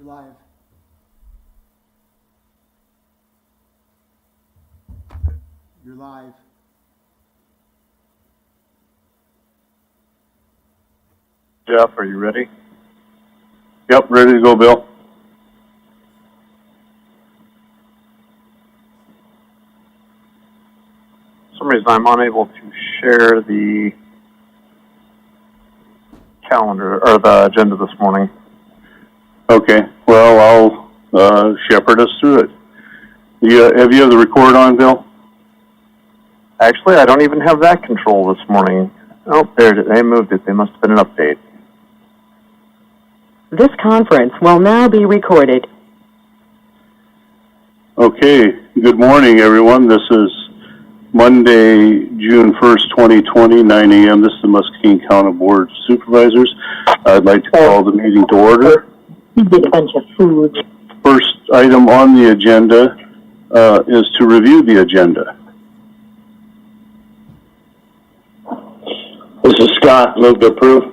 You're live. You're live. Jeff, are you ready? Yep, ready to go, Bill. For some reason I'm unable to share the calendar or the agenda this morning. Okay, well, I'll shepherd us through it. Have you the record on, Bill? Actually, I don't even have that control this morning. Oh, there it is. They moved it. They must have been an update. This conference will now be recorded. Okay, good morning, everyone. This is Monday, June 1st, 2020, 9 a.m. This is the Muscatine County Board of Supervisors. I'd like to call the meeting to order. You did a bunch of food. First item on the agenda is to review the agenda. This is Scott. Move to approve.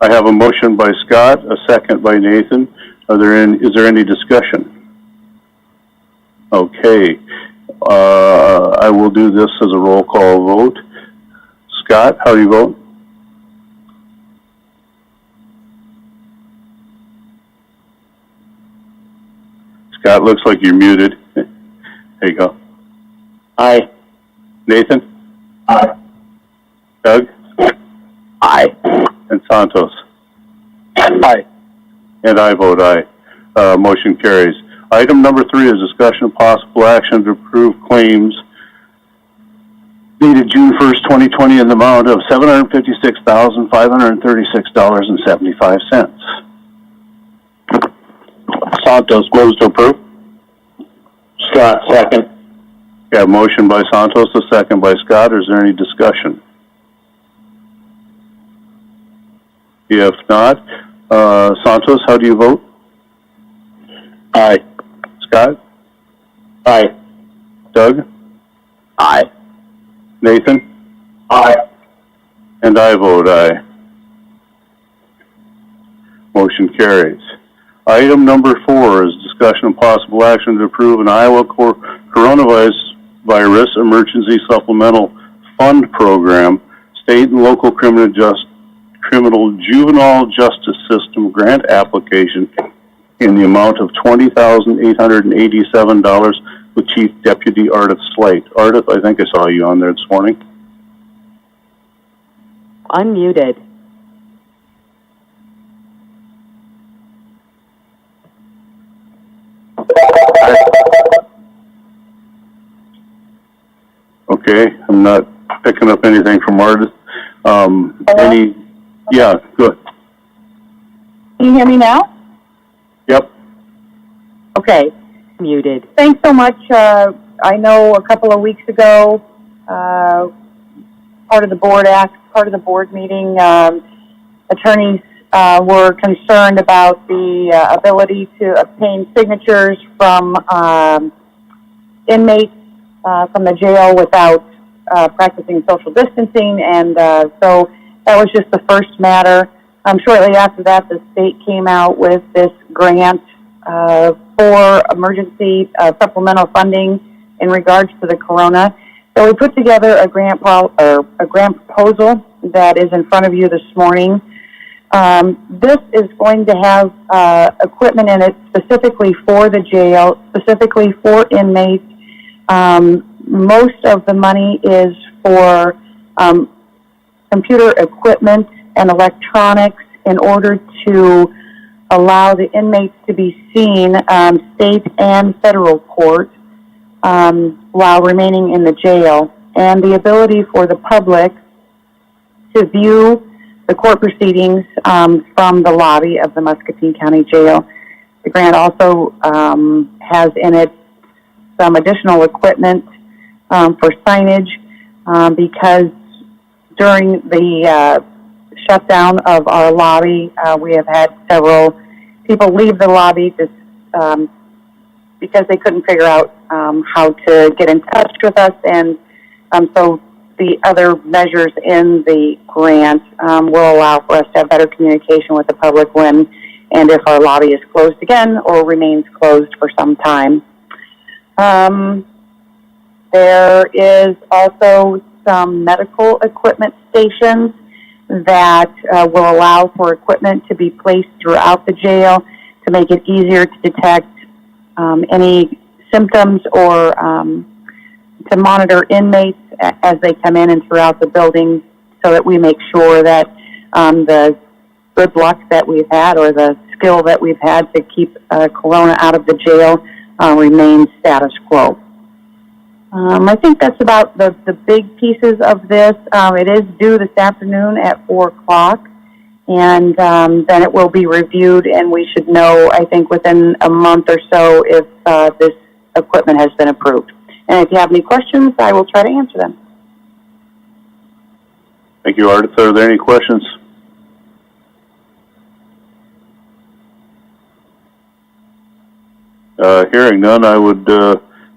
I have a motion by Scott, a second by Nathan. Is there any discussion? Okay. I will do this as a roll call vote. Scott, how do you vote? Scott, looks like you're muted. There you go. Aye. Nathan? Aye. Doug? Aye. And Santos? Aye. And I vote aye. Motion carries. Item number 3 is discussion of possible action to approve claims dated June 1st, 2020 in the amount of $756,536.75. Santos moves to approve. Scott, second. Yeah, motion by Santos, a second by Scott. Is there any discussion? If not, Santos, how do you vote? Aye. Scott? Aye. Doug? Aye. Nathan? Aye. And I vote aye. Motion carries. Item number 4 is discussion of possible action to approve an Iowa Coronavirus Emergency Supplemental Fund Program, State and Local Criminal Juvenile Justice System grant application in the amount of $20,887 with Chief Deputy Ardith Slate. Ardith, I think I saw you on there this morning. Unmuted. Okay, I'm not picking up anything from Ardith. Yeah, good. Can you hear me now? Yep. Okay. Muted. Thanks so much. I know a couple of weeks ago, part of the board meeting, attorneys were concerned about the ability to obtain signatures from inmates from the jail without practicing social distancing, and so that was just the first matter. Shortly after that, the state came out with this grant for emergency supplemental funding in regards to the corona. So we put together a grant proposal that is in front of you this morning. This is going to have equipment in it specifically for the jail, specifically for inmates. Most of the money is for computer equipment and electronics in order to allow the inmates to be seen state and federal court while remaining in the jail, and the ability for the public to view the court proceedings from the lobby of the Muscatine County Jail. The grant also has in it some additional equipment for signage because during the shutdown of our lobby, we have had several people leave the lobby just because they couldn't figure out how to get in touch with us, and so the other measures in the grant will allow for us to have better communication with the public when and if our lobby is closed again or remains closed for some time. There is also some medical equipment stations that will allow for equipment to be placed throughout the jail to make it easier to detect any symptoms or to monitor inmates as they come in and throughout the building so that we make sure that the good luck that we've had or the skill that we've had to keep corona out of the jail remains status quo. I think that's about the big pieces of this. It is due this afternoon at 4 o'clock, and then it will be reviewed, and we should know, I think, within a month or so if this equipment has been approved. And if you have any questions, I will try to answer them. Thank you, Ardith. Are there any questions? Hearing none, I would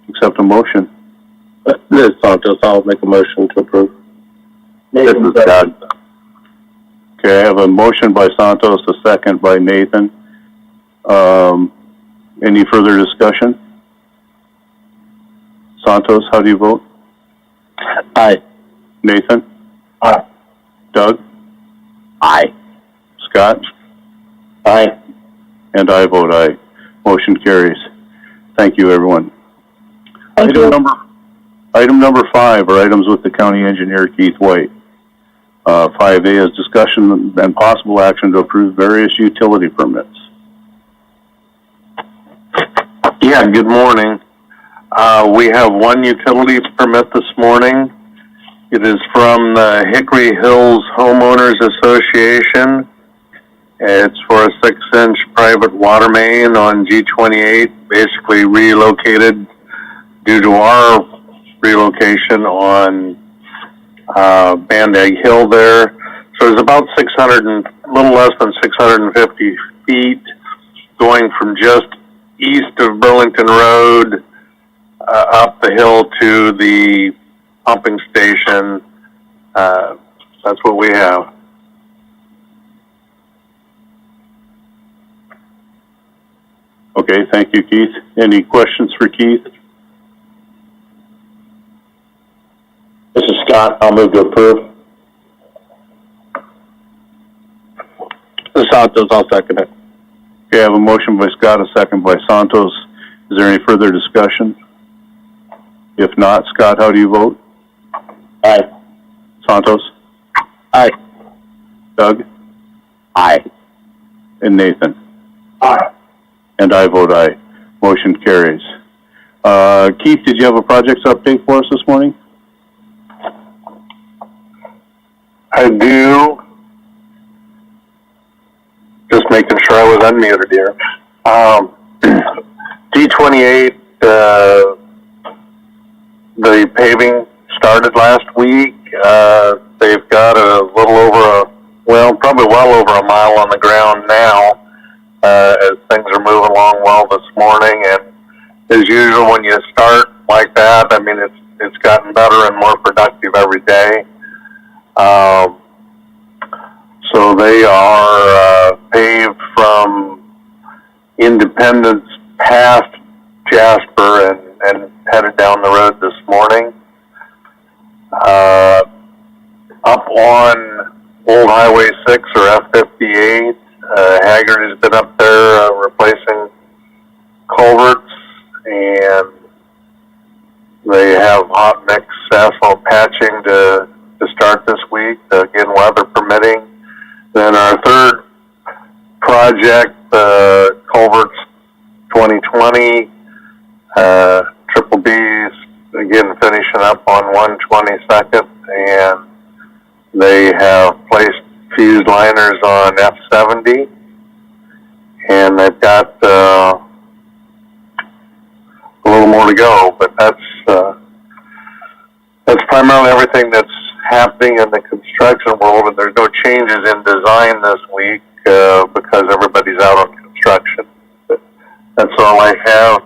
accept a motion. This is Santos. I'll make a motion to approve. This is Scott. Okay, I have a motion by Santos, a second by Nathan. Any further discussion? Santos, how do you vote? Aye. Nathan? Aye. Doug? Aye. Scott? Aye. And I vote aye. Motion carries. Thank you, everyone. Thank you. Item number 5 are items with the county engineer, Keith White. 5A is discussion and possible action to approve various utility permits. Yeah, good morning. We have one utility permit this morning. It is from the Hickory Hills Homeowners Association. It's for a 6-inch private water main on G28, basically relocated due to our relocation on Band Egg Hill there. So it's about a little less than 650 feet going from just east of Burlington Road up the hill to the pumping station. That's what we have. Okay, thank you, Keith. Any questions for Keith? This is Scott. I'll move to approve. This is Santos. I'll second it. Okay, I have a motion by Scott, a second by Santos. Is there any further discussion? If not, Scott, how do you vote? Aye. Santos? Aye. Doug? Aye. And Nathan? Aye. And I vote aye. Motion carries. Keith, did you have a projects update for us this morning? I do. Just making sure I was unmuted here. D28, the paving started last week. They've got probably well over a mile on the ground now, as things are moving along well this morning. And as usual, when you start like that, I mean, it's gotten better and more productive every day. So they are paved from Independence past Jasper and headed down the road this morning. Up on Old Highway 6 or F58, Haggard has been up there replacing culverts, and they have hot mix asphalt patching to start this week, again, weather permitting. Then our third project, Culverts 2020, Triple B's, again, finishing up on 122nd, and they have placed fused liners on F70, and they've got a little more to go, but that's primarily everything that's happening in the construction world, and there's no changes in design this week because everybody's out on construction. But that's all I have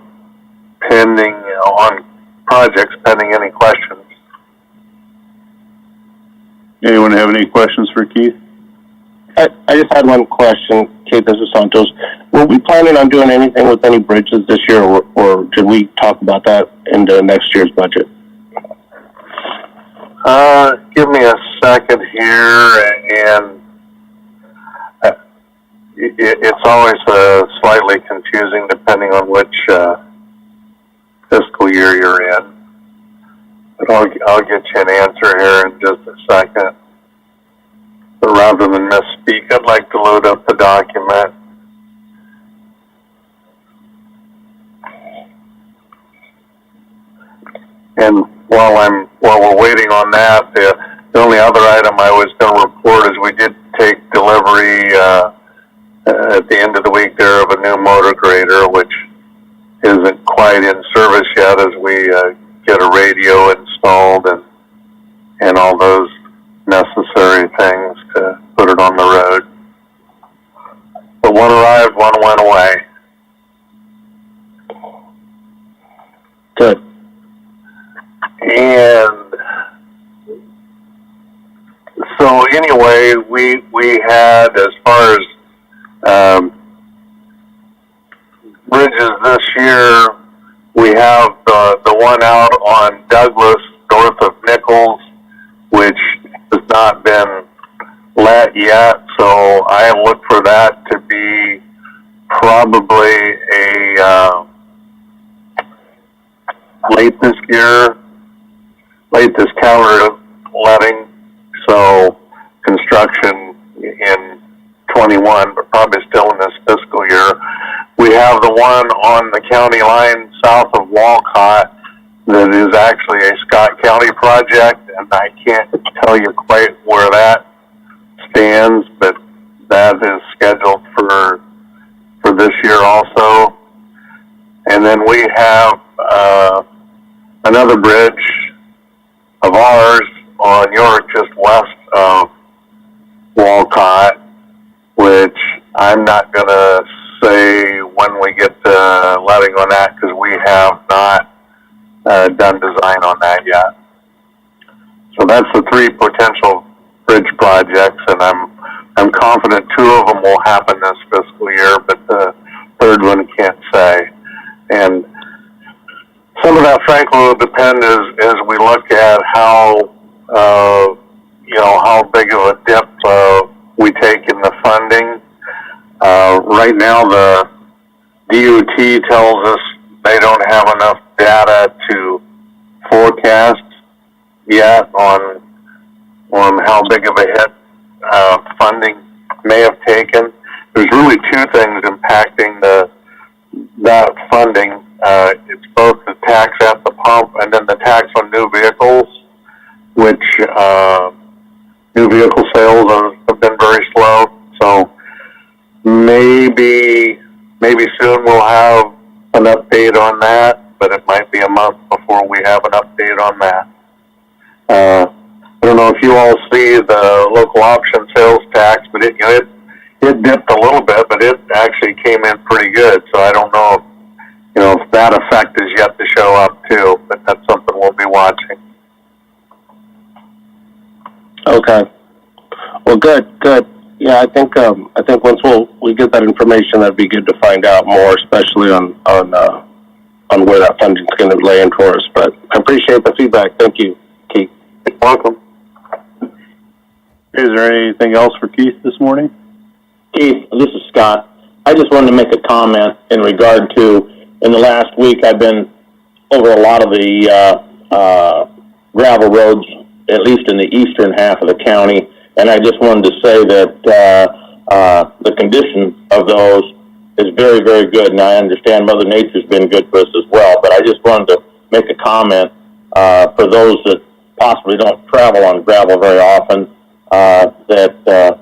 pending on projects, pending any questions. Anyone have any questions for Keith? I just had one question, Keith. This is Santos. Were we planning on doing anything with any bridges this year, or should we talk about that into next year's budget? Give me a second here, and it's always slightly confusing depending on which fiscal year you're in. But I'll get you an answer here in just a second. But rather than misspeak, I'd like to load up the document. And while we're waiting on that, the only other item I was going to report is we did take delivery at the end of the week there of a new motor grader, which isn't quite in service yet as we get a radio installed and all those necessary things to put it on the road. But one arrived, one went away. Good. And so anyway, we had, as far as bridges this year, we have the one out on Douglas north of Nichols, which has not been let yet, so I look for that to be probably a late this calendar letting, so construction in 21, but probably still in this fiscal year. We have the one on the county line south of Walcott that is actually a Scott County project, and I can't tell you quite where that stands, but that is scheduled for this year also. And then we have another bridge of ours on York just west of Walcott, which I'm not going to say when we get the letting on that because we have not done design on that yet. So that's the three potential bridge projects, and I'm confident two of them will happen this fiscal year, but the third one can't say. And some of that, frankly, will depend as we look at how big of a dip we take in the funding. Right now, the DOT tells us they don't have enough data to forecast yet on how big of a hit funding may have taken. There's really two things impacting that funding. It's both the tax at the pump and then the tax on new vehicles, which new vehicle sales have been very slow. So maybe soon we'll have an update on that, but it might be a month before we have an update on that. I don't know if you all see the local option sales tax, but it dipped a little bit, but it actually came in pretty good. So I don't know if that effect is yet to show up too, but that's something we'll be watching. Okay. Well, good. Yeah, I think once we get that information, that'd be good to find out more, especially on where that funding's going to lay in for us. But I appreciate the feedback. Thank you, Keith. You're welcome. Is there anything else for Keith this morning? Keith, this is Scott. I just wanted to make a comment in regard to, in the last week, I've been over a lot of the gravel roads, at least in the eastern half of the county, and I just wanted to say that the condition of those is very, very good, and I understand Mother Nature's been good for us as well, but I just wanted to make a comment for those that possibly don't travel on gravel very often, that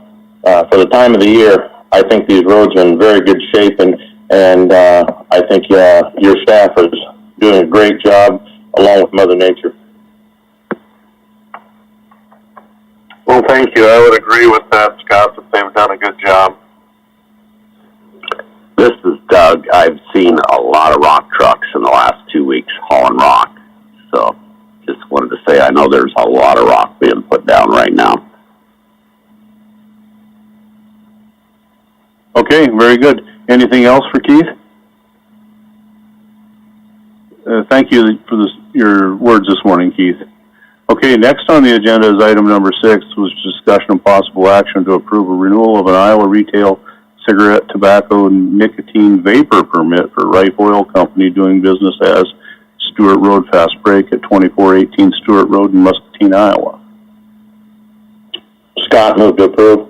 for the time of the year, I think these roads are in very good shape, and I think your staff is doing a great job along with Mother Nature. Well, thank you. I would agree with that, Scott, that they've done a good job. This is Doug. I've seen a lot of rock trucks in the last 2 weeks hauling rock. So just wanted to say I know there's a lot of rock being put down right now. Okay, very good. Anything else for Keith? Thank you for your words this morning, Keith. Okay, next on the agenda is item number 6, was discussion of possible action to approve a renewal of an Iowa retail cigarette, tobacco, and nicotine vapor permit for Rife Oil Company doing business as Stewart Road Fast Break at 2418 Stewart Road in Muscatine, Iowa. Scott, move to approve.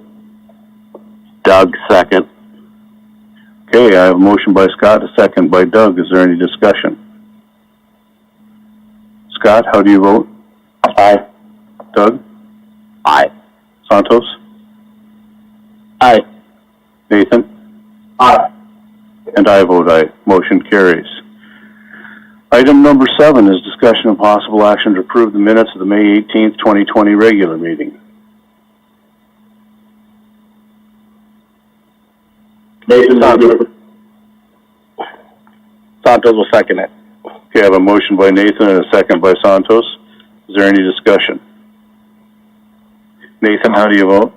Doug, second. Okay, I have a motion by Scott, a second by Doug. Is there any discussion? Scott, how do you vote? Aye. Doug? Aye. Santos? Aye. Nathan? Aye. And I vote aye. Motion carries. Item number 7 is discussion of possible action to approve the minutes of the May 18th, 2020 regular meeting. Nathan, Santos will second it. Okay, I have a motion by Nathan and a second by Santos. Is there any discussion? Nathan, how do you vote?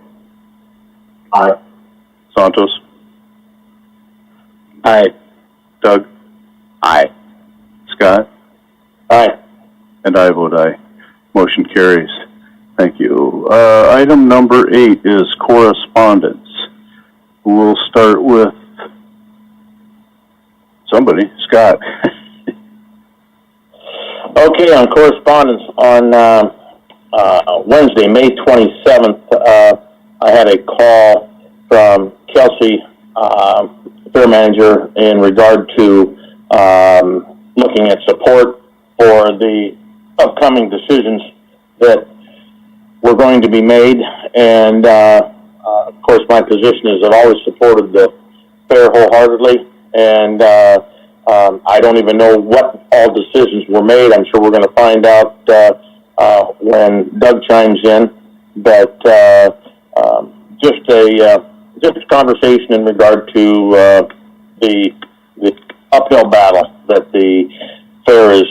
Aye. Santos? Aye. Doug? Aye. Scott? Aye. And I vote aye. Motion carries. Thank you. Item number 8 is correspondence. We'll start with somebody. Scott. Okay, on correspondence, on Wednesday, May 27th, I had a call from Kelsey, fair manager, in regard to looking at support for the upcoming decisions that were going to be made. And, of course, my position is I've always supported the fair wholeheartedly. And I don't even know what all decisions were made. I'm sure we're going to find out when Doug chimes in. But just a conversation in regard to the uphill battle that the fair is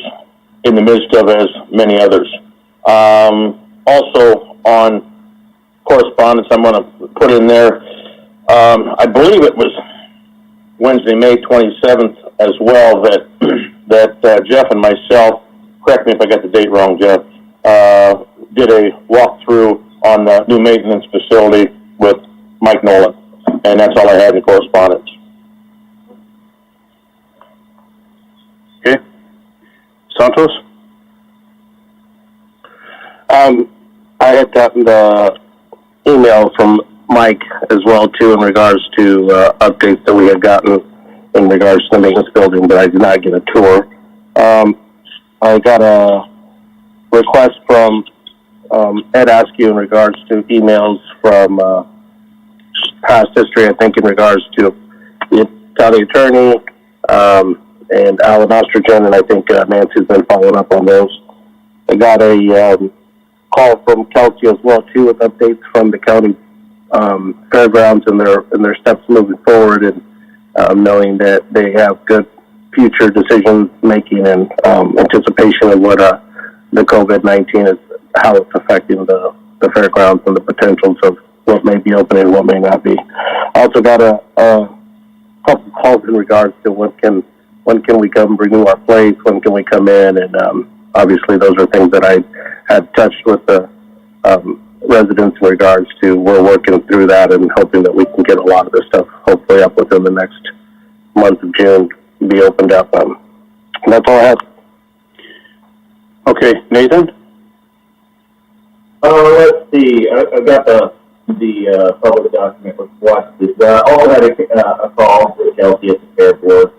in the midst of, as many others. Also on correspondence, I'm going to put in there, I believe it was Wednesday, May 27th as well, that Jeff and myself, correct me if I got the date wrong, Jeff, did a walkthrough on the new maintenance facility with Mike Nolan. And that's all I had in correspondence. Okay. Santos? I had gotten the email from Mike as well, too, in regards to updates that we had gotten in regards to the maintenance building, but I did not get a tour. I got a request from Ed Askew in regards to emails from past history, I think, in regards to the county attorney and Alan Ostrogen, and I think Nancy's been following up on those. I got a call from Kelsey as well, too, with updates from the county fairgrounds and their steps moving forward, and knowing that they have good future decision making and anticipation of what the COVID-19 is, how it's affecting the fairgrounds and the potentials of what may be open and what may not be. I also got a couple calls in regards to when can we come renew our plates, when can we come in, and obviously those are things that I had touched with the residents in regards to. We're working through that and hoping that we can get a lot of this stuff hopefully up within the next month of June, be opened up. And that's all I have. Okay, Nathan? Let's see. I've got the public document requested. Also had a call with Kelsey at the fair board.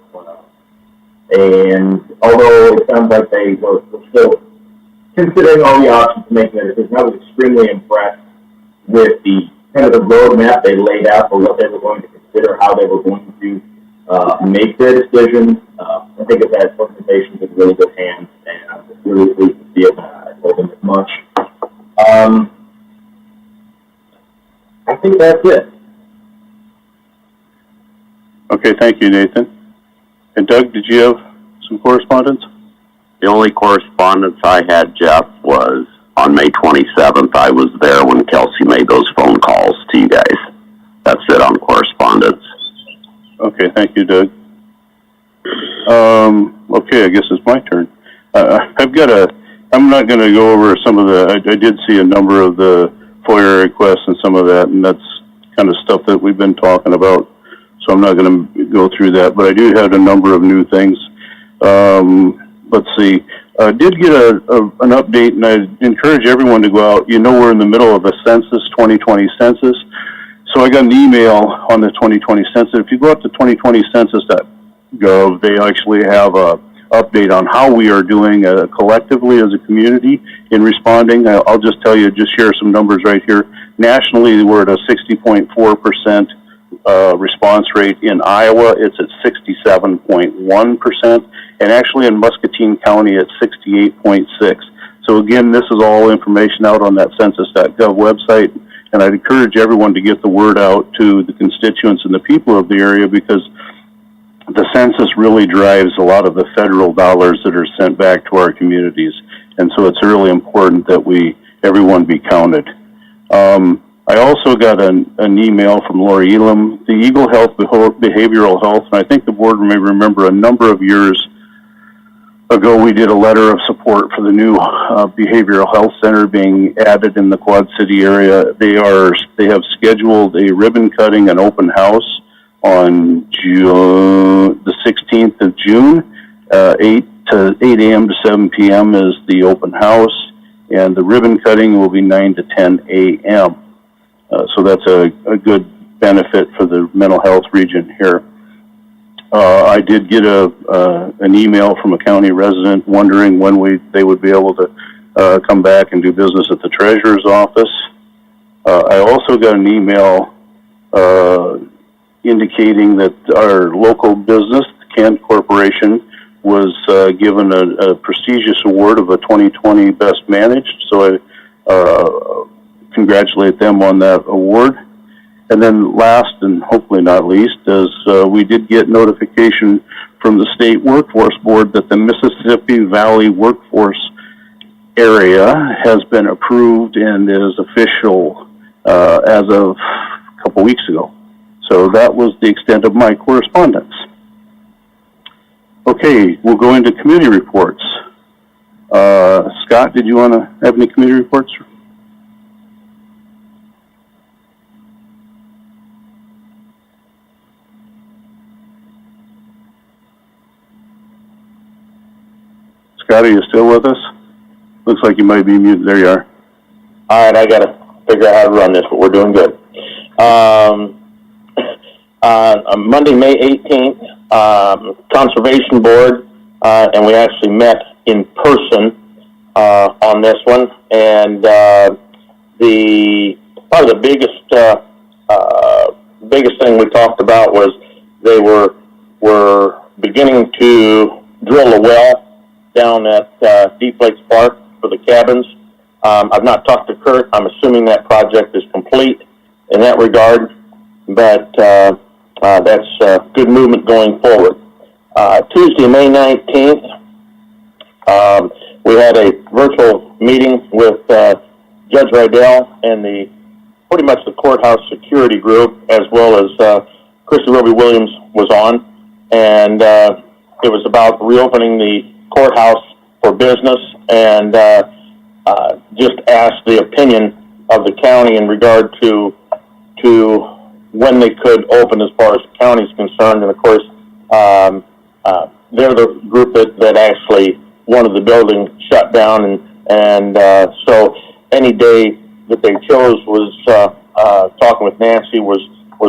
And although it sounds like they were still considering all the options to make their decision, I was extremely impressed with the kind of the roadmap they laid out for what they were going to consider, how they were going to make their decisions. I think it's had organizations in really good hands, and I'm just really pleased to see it. I told them as much. I think that's it. Okay, thank you, Nathan. And Doug, did you have some correspondence? The only correspondence I had, Jeff, was on May 27th. I was there when Kelsey made those phone calls to you guys. That's it on correspondence. Okay, thank you, Doug. Okay, I guess it's my turn. I'm not going to go over some of I did see a number of the FOIA requests and some of that, and that's kind of stuff that we've been talking about, so I'm not going to go through that, but I do have a number of new things. Let's see. I did get an update, and I encourage everyone to go out. You know, we're in the middle of a census, 2020 census. So I got an email on the 2020 census. If you go up to 2020census.gov, they actually have a update on how we are doing collectively as a community in responding. I'll just tell you, just share some numbers right here. Nationally, we're at a 60.4% response rate. In Iowa, it's at 67.1%, and actually in Muscatine County, it's 68.6%. So again, this is all information out on that census.gov website, and I'd encourage everyone to get the word out to the constituents and the people of the area, because the census really drives a lot of the federal dollars that are sent back to our communities, and so it's really important that everyone be counted. I also got an email from Lori Elam, the Eagle Health Behavioral Health, and I think the board may remember a number of years ago we did a letter of support for the new behavioral health center being added in the Quad City area. They have scheduled a ribbon cutting and open house on the 16th of June, 8 a.m. to 7 p.m. is the open house, and the ribbon cutting will be 9 to 10 a.m. So that's a good benefit for the mental health region here. I did get an email from a county resident wondering when they would be able to come back and do business at the treasurer's office. I also got an email indicating that our local business, the Kent Corporation, was given a prestigious award of a 2020 Best Managed. So I congratulate them on that award. And then last and hopefully not least is we did get notification from the State Workforce Board that the Mississippi Valley Workforce Area has been approved and is official as of a couple weeks ago. So that was the extent of my correspondence. Okay, we'll go into committee reports. Scott, did you want to have any committee reports? Scott, are you still with us? Looks like you might be muted. There you are. All right, I got to figure out how to run this, but we're doing good. On Monday, May 18th, Conservation Board, and we actually met in person on this one. And probably the biggest thing we talked about was they were beginning to drill a well down at Deep Lakes Park for the cabins. I've not talked to Kurt. I'm assuming that project is complete in that regard, but that's good movement going forward. Tuesday, May 19th, we had a virtual meeting with Judge Rydell and pretty much the courthouse security group, as well as Christy Roby Williams was on, and it was about reopening the courthouse for business, and just asked the opinion of the county in regard to when they could open as far as the county is concerned. And of course, they're the group that actually wanted the building shut down, and so any day that they chose was talking with Nancy was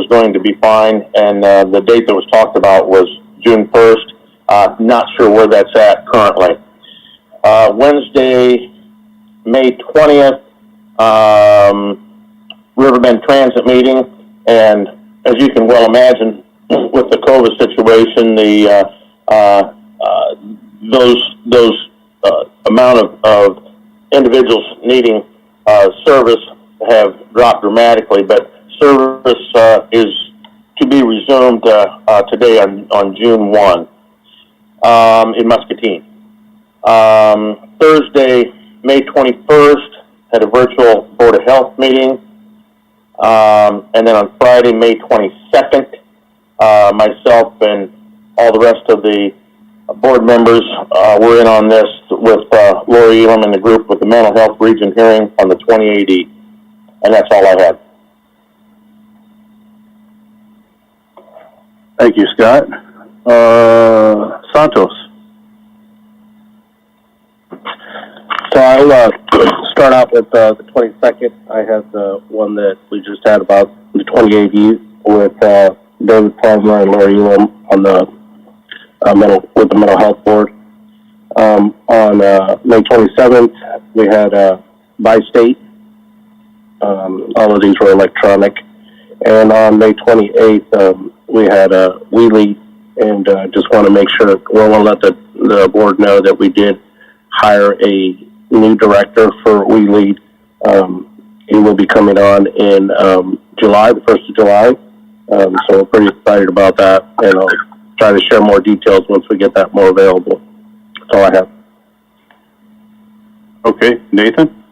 going to be fine, and the date that was talked about was June 1st. Not sure where that's at currently. Wednesday, May 20th, Riverbend Transit meeting, and as you can well imagine, with the COVID situation, those amount of individuals needing service have dropped dramatically, but service is to be resumed today on June 1 in Muscatine. Thursday, May 21st, had a virtual Board of Health meeting. And then on Friday, May 22nd, myself and all the rest of the board members were in on this with Lori Elam and the group with the mental health region hearing on the 2080. And that's all I had. Thank you, Scott. Santos. So I'll start out with the 22nd. I have the one that we just had about the 2080 with David Palmer and Lori Elam on the with the mental health board. On May 27th, we had by state. All of these were electronic. And on May 28th, we had a WeLead, and just want to make sure, we want to let the board know that we did hire a new director for WeLead. He will be coming on in July, the 1st of July. So we're pretty excited about that, and I'll try to share more details once we get that more available. That's all I have. Okay, Nathan?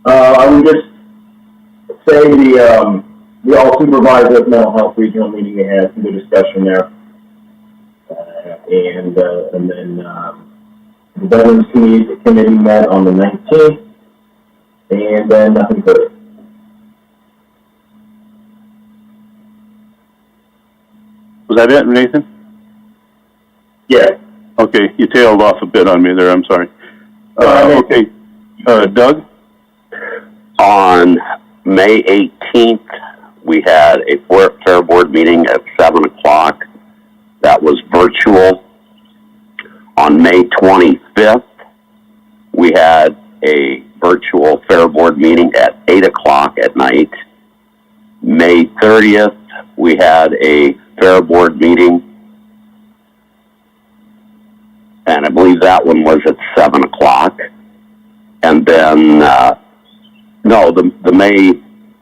I would just say the all supervisors mental health regional meeting, they had some good discussion there. And then the Veterans Committee met on the 19th, and then nothing further. Was that it, Nathan? Yeah. Okay, you tailed off a bit on me there, I'm sorry. Okay, Doug? On May 18th, we had a fair board meeting at 7 o'clock. That was virtual. On May 25th, we had a virtual fair board meeting at 8 o'clock at night. May 30th, we had a fair board meeting, and I believe that one was at 7 o'clock. And then, the May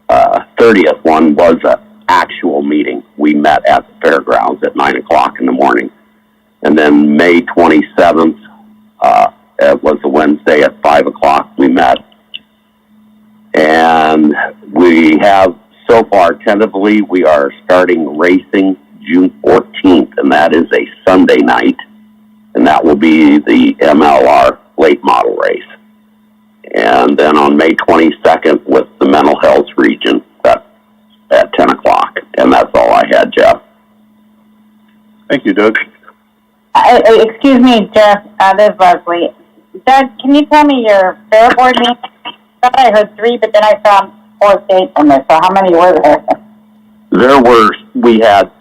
30th one was an actual meeting. We met at the fairgrounds at 9 o'clock in the morning. And then May 27th, it was a Wednesday at 5 o'clock we met. And we have, so far, tentatively, we are starting racing June 14th, and that is a Sunday night. And that will be the MLR late model race. And then on May 22nd with the mental health region at 10 o'clock. And that's all I had, Jeff. Thank you, Doug. Excuse me, Jeff, this is Leslie. Doug, can you tell me your fair board meeting? I thought I heard 3, but then I found 4 states on this, so how many were there? We had,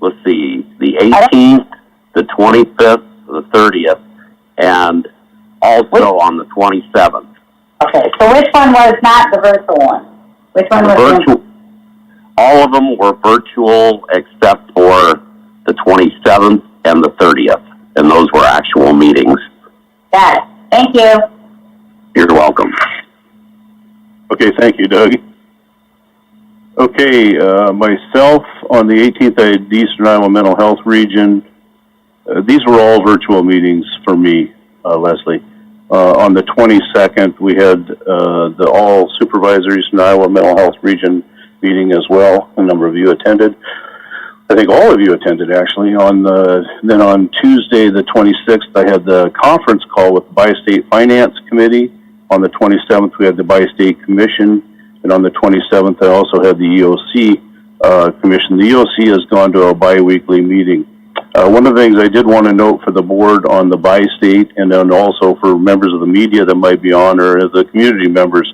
let's see, the 18th, the 25th, the 30th, and also on the 27th. Okay, so which one was not the virtual one? Which one was virtual? All of them were virtual except for the 27th and the 30th, and those were actual meetings. Got it. Thank you. You're welcome. Okay, thank you, Doug. Okay, myself, on the 18th, I had the Eastern Iowa Mental Health Region. These were all virtual meetings for me, Leslie. On the 22nd, we had the all Supervisors Eastern Iowa Mental Health Region meeting as well. A number of you attended. I think all of you attended, actually. Then on Tuesday, the 26th, I had the conference call with the Bi-State Finance Committee. On the 27th, we had the Bi-State Commission. And on the 27th, I also had the EOC Commission. The EOC has gone to a bi-weekly meeting. One of the things I did want to note for the board on the Bi-State, and then also for members of the media that might be on, or the community members,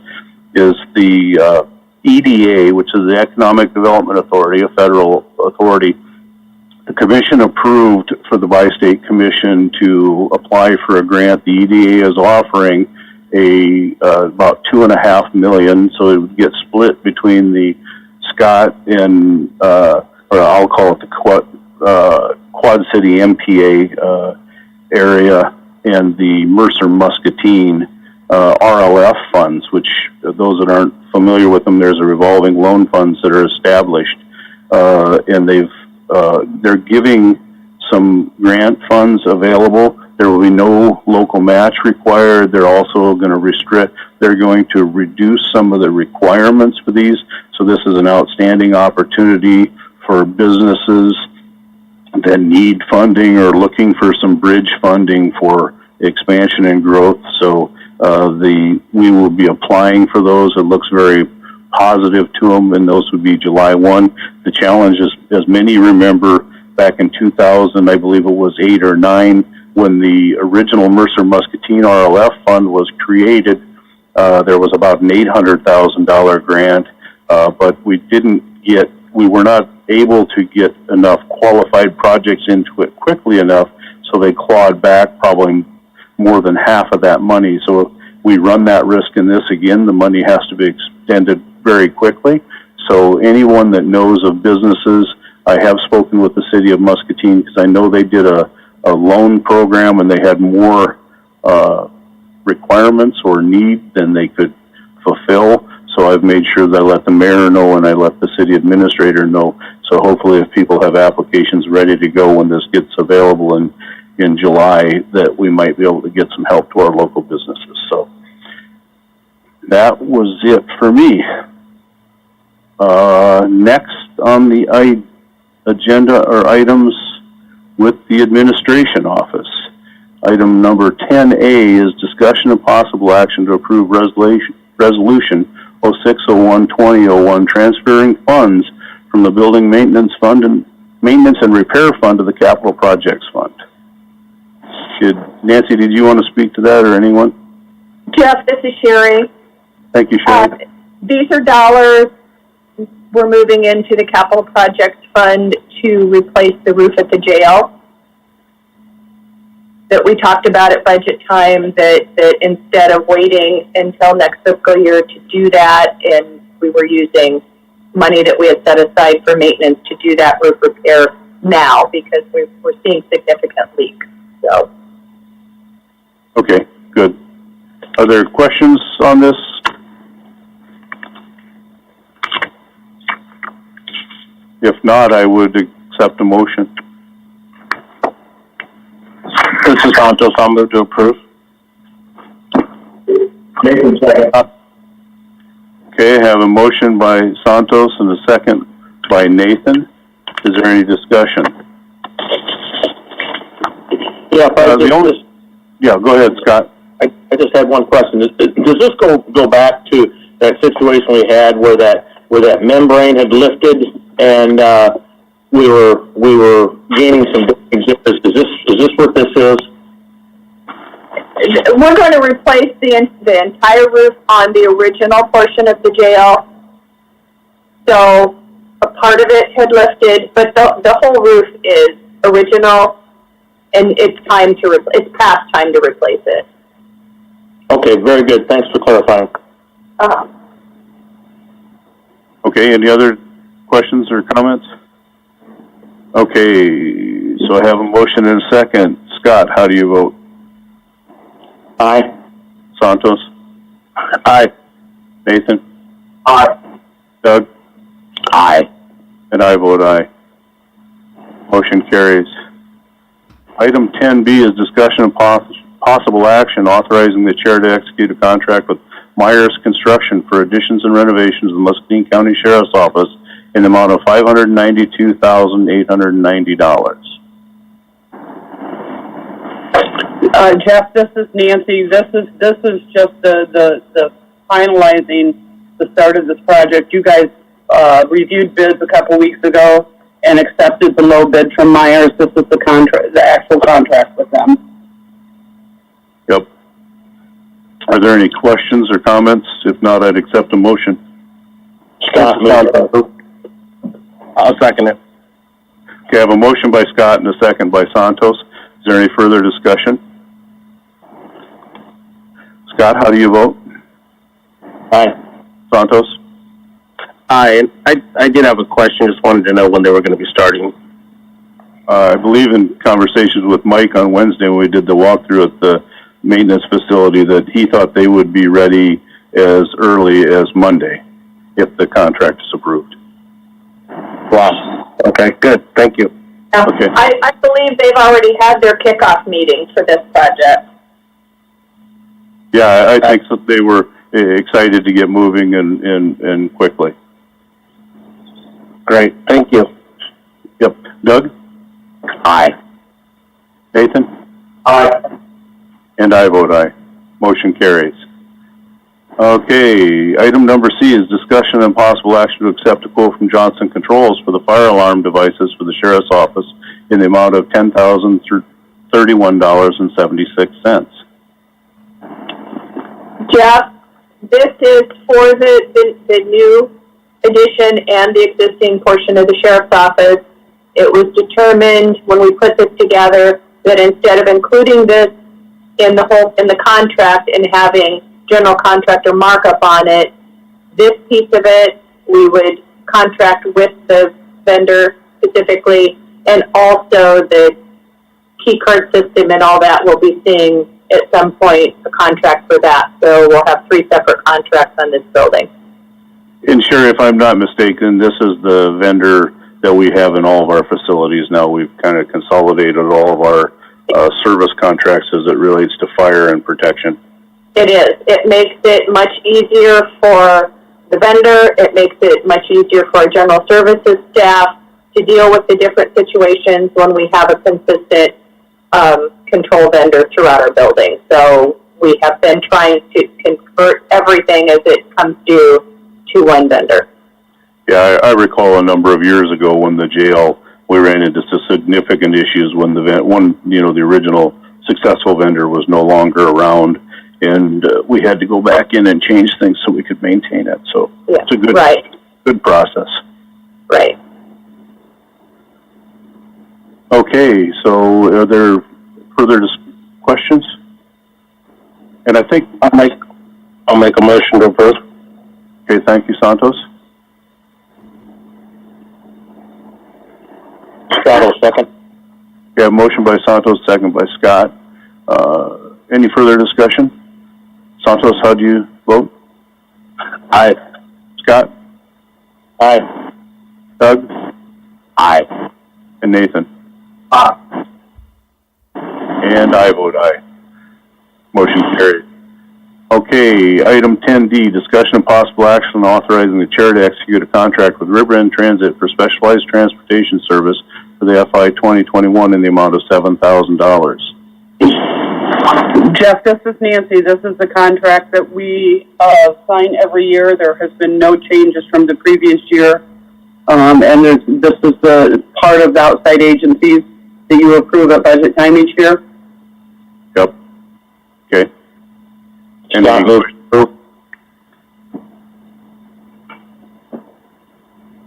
is the EDA, which is the Economic Development Authority, a federal authority. The commission approved for the Bi-State Commission to apply for a grant. The EDA is offering about $2.5 million, so it would get split between the Scott and, or I'll call it the Quad City MPA area, and the Mercer Muscatine RLF funds, which those that aren't familiar with them, there's a revolving loan funds that are established, and they're giving some grant funds available. There will be no local match required. They're also going to they're going to reduce some of the requirements for these. So this is an outstanding opportunity for businesses that need funding or looking for some bridge funding for expansion and growth. So we will be applying for those. It looks very positive to them, and those would be July 1. The challenge is, as many remember, back in 2000, I believe it was 8 or 9, when the original Mercer Muscatine RLF fund was created, there was about an $800,000 grant, but we were not able to get enough qualified projects into it quickly enough, so they clawed back probably more than half of that money. So if we run that risk in this again, the money has to be extended very quickly. So anyone that knows of businesses, I have spoken with the city of Muscatine because I know they did a loan program and they had more requirements or need than they could fulfill. So I've made sure that I let the mayor know and I let the city administrator know. So hopefully if people have applications ready to go when this gets available in July, that we might be able to get some help to our local businesses. So that was it for me. Next on the agenda are items with the administration office. Item number 10A is discussion of possible action to approve resolution 0601-2001 transferring funds from the building maintenance fund and maintenance and repair fund to the capital projects fund. Nancy, did you want to speak to that or anyone? Jeff, this is Sherry. Thank you, Sherry. These are dollars we're moving into the capital projects fund to replace the roof at the jail that we talked about at budget time, that instead of waiting until next fiscal year to do that, and we were using money that we had set aside for maintenance to do that roof repair now because we're seeing significant leaks. So. Okay, good. Are there questions on this? If not, I would accept a motion. This is Santos. I'll move to approve. Nathan, second. Okay, I have a motion by Santos and a second by Nathan. Is there any discussion? Yeah, Go ahead, Scott. I just had one question. Does this go back to that situation we had where that membrane had lifted and we were gaining some exhibits? Is this what this is? We're going to replace the entire roof on the original portion of the jail. So a part of it had lifted, but the whole roof is original, and it's past time to replace it. Okay, very good. Thanks for clarifying. Okay, any other questions or comments? Okay, so I have a motion and a second. Scott, how do you vote? Aye. Santos? Aye. Nathan? Aye. Doug? Aye. And I vote aye. Motion carries. Item 10B is discussion of possible action authorizing the chair to execute a contract with Myers Construction for additions and renovations of the Muscatine County Sheriff's Office in the amount of $592,890. Jeff, this is Nancy. This is just the finalizing the start of this project. You guys reviewed bids a couple weeks ago and accepted the low bid from Myers. This is the actual contract with them. Yep. Are there any questions or comments? If not, I'd accept a motion. Scott, I'll second it. Okay, I have a motion by Scott and a second by Santos. Is there any further discussion? Scott, how do you vote? Aye. Santos? Aye. And I did have a question. Just wanted to know when they were going to be starting. I believe in conversations with Mike on Wednesday when we did the walkthrough at the maintenance facility that he thought they would be ready as early as Monday if the contract is approved. Wow. Okay, good. Thank you. Okay. I believe they've already had their kickoff meeting for this project. Yeah, I think that they were excited to get moving and quickly. Great. Thank you. And I vote aye. Motion carries. Okay, item number C is discussion and possible action to accept a quote from Johnson Controls for the fire alarm devices for the Sheriff's Office in the amount of $10,031.76. Jeff, this is for the new addition and the existing portion of the Sheriff's Office. It was determined when we put this together that instead of including this in the contract and having general contractor markup on it, this piece of it, we would contract with the vendor specifically, and also the key card system and all that, we'll be seeing at some point a contract for that. So we'll have 3 separate contracts on this building. And Sherry, if I'm not mistaken, this is the vendor that we have in all of our facilities now. We've kind of consolidated all of our service contracts as it relates to fire and protection. It is. It makes it much easier for the vendor. It makes it much easier for our general services staff to deal with the different situations when we have a consistent control vendor throughout our building. So we have been trying to convert everything as it comes due to one vendor. Yeah, I recall a number of years ago when the jail, we ran into some significant issues when the original successful vendor was no longer around, and we had to go back in and change things so we could maintain it. So yeah, it's a good process. Right. Okay, so are there further questions? And I think I'll make a motion to approve. Okay, thank you, Santos. Scott will second. We have a motion by Santos, second by Scott. Any further discussion? Santos, how do you vote? Aye. Scott? Aye. Doug? Aye. And Nathan? Aye. And I vote aye. Motion carried. Okay, item 10D, discussion of possible action on authorizing the chair to execute a contract with Riverend Transit for specialized transportation service for the FY 2021 in the amount of $7,000. Jeff, this is Nancy. This is the contract that we sign every year. There has been no changes from the previous year. And this is the part of the outside agencies that you approve at budget time each year. Yep. Okay. And Scott votes approve.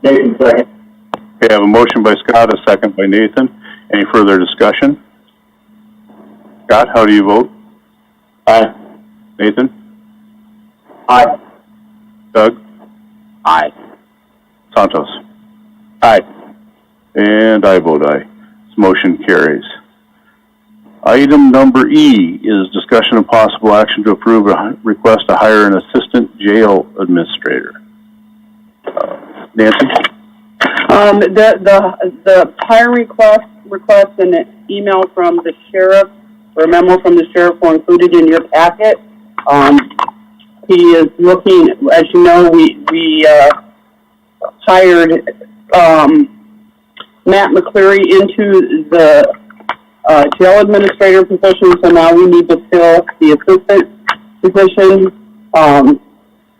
Nathan, second. Okay, I have a motion by Scott, a second by Nathan. Any further discussion? Scott, how do you vote? Aye. Nathan? Aye. Doug? Aye. Santos? Aye. And I vote aye. This motion carries. Item number E is discussion of possible action to approve a request to hire an assistant jail administrator. Nancy? The hire request and an email from the sheriff, or a memo from the sheriff were included in your packet. He is looking, as you know, we hired Matt McCleary into the jail administrator position, so now we need to fill the assistant position.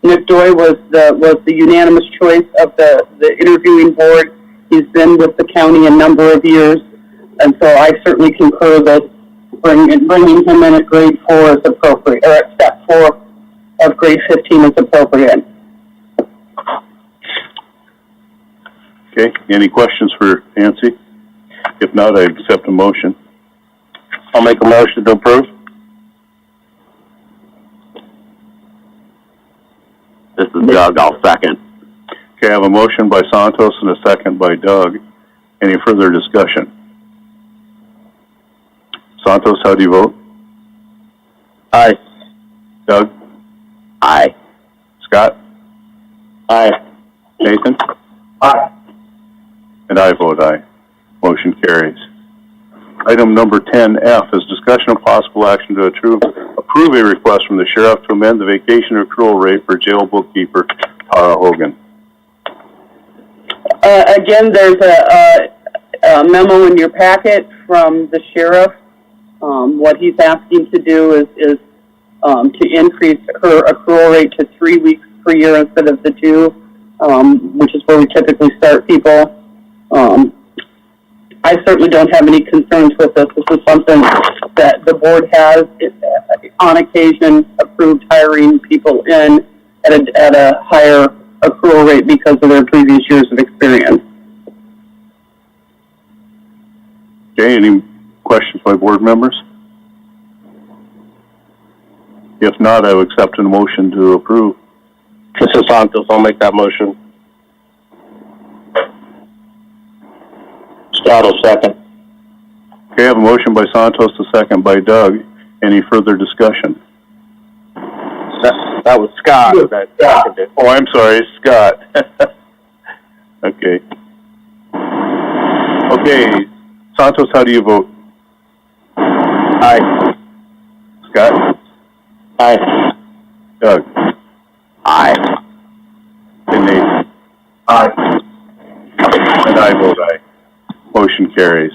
Nick Doy was the unanimous choice of the interviewing board. He's been with the county a number of years, and so I certainly concur that bringing him in at grade 4 is appropriate, or at step 4 of grade 15 is appropriate. Okay, any questions for Nancy? If not, I accept a motion. I'll make a motion to approve. This is Doug. I'll second. Okay, I have a motion by Santos and a second by Doug. Any further discussion? Santos, how do you vote? Aye. Doug? Aye. Scott? Aye. Nathan? Aye. And I vote aye. Motion carries. Item number 10F is discussion of possible action to approve a request from the sheriff to amend the vacation accrual rate for jail bookkeeper Tara Hogan. Again, there's a memo in your packet from the sheriff What he's asking to do is to increase her accrual rate to 3 weeks per year instead of the 2, which is where we typically start people. I certainly don't have any concerns with this. This is something that the board has, on occasion, approved hiring people in at a higher accrual rate because of their previous years of experience. Okay, any questions by board members? If not, I would accept a motion to approve. This is Santos. I'll make that motion. Scott will second. Okay, I have a motion by Santos, a second by Doug. Any further discussion? That was Scott that seconded. Oh, I'm sorry, Scott. Okay. Okay, Santos, how do you vote? Aye. Scott? Aye. Doug? Aye. And Nathan? Aye. And I vote aye. Motion carries.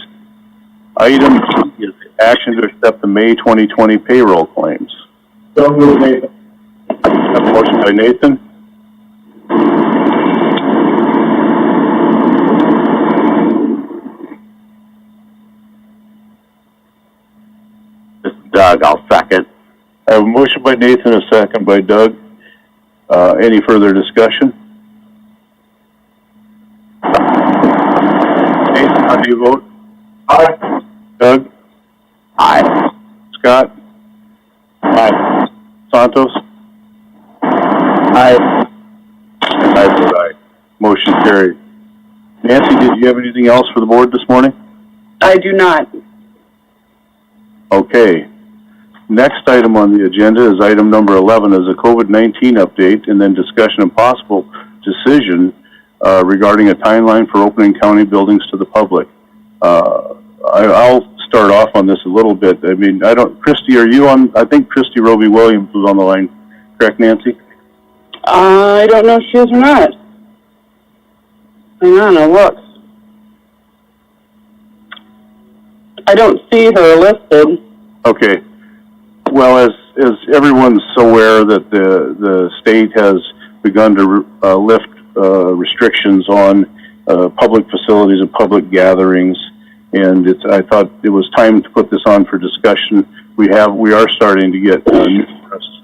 Item G is action to accept the May 2020 payroll claims. So moved, Nathan. I have a motion by Nathan. This is Doug. I'll second. I have a motion by Nathan, a second by Doug. Any further discussion? Nathan, how do you vote? Aye. Doug? Aye. Scott? Aye. Santos? Aye. And I vote aye. Motion carried. Nancy, did you have anything else for the board this morning? I do not. Okay. Next item on the agenda is item number 11, is a COVID-19 update and then discussion and possible decision regarding a timeline for opening county buildings to the public. I'll start off on this a little bit. I mean, Christy, are you on? I think Christy Roby Williams was on the line. Correct, Nancy? I don't know if she is or not. Hang on, I'll look. I don't see her listed. Okay. Well, as everyone's aware that the state has begun to lift restrictions on public facilities and public gatherings, and I thought it was time to put this on for discussion. We are starting to get numerous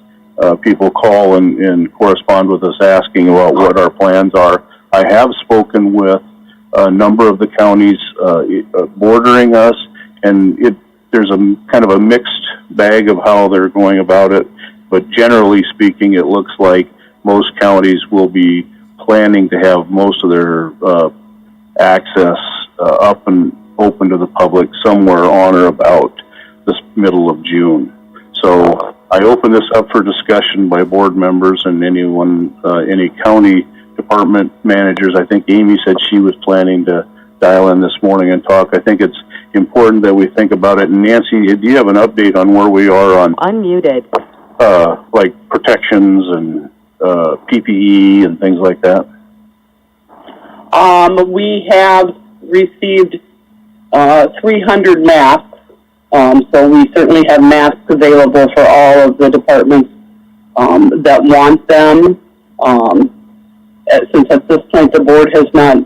people call and correspond with us asking about what our plans are. I have spoken with a number of the counties bordering us, and there's a kind of a mixed bag of how they're going about it, but generally speaking, it looks like most counties will be planning to have most of their access up and open to the public somewhere on or about this middle of June. So I open this up for discussion by board members and anyone, any county department managers. I think Amy said she was planning to dial in this morning and talk. I think it's important that we think about it. And Nancy, do you have an update on where we are on Unmuted. like protections and PPE and things like that? We have received 300 masks, so we certainly have masks available for all of the departments that want them. Since at this point the board has not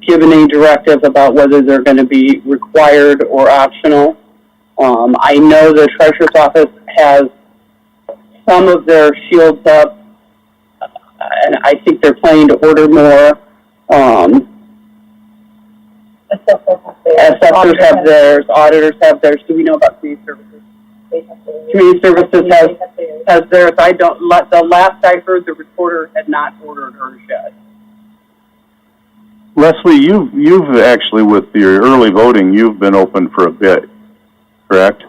given any directive about whether they're going to be required or optional. I know the Treasurer's Office has some of their shields up, and I think they're planning to order more. Assessors have theirs, auditors have theirs. Do we know about community services? Community services has theirs. The last I heard, the recorder had not ordered hers yet. Leslie, you've actually, with your early voting, you've been open for a bit, correct?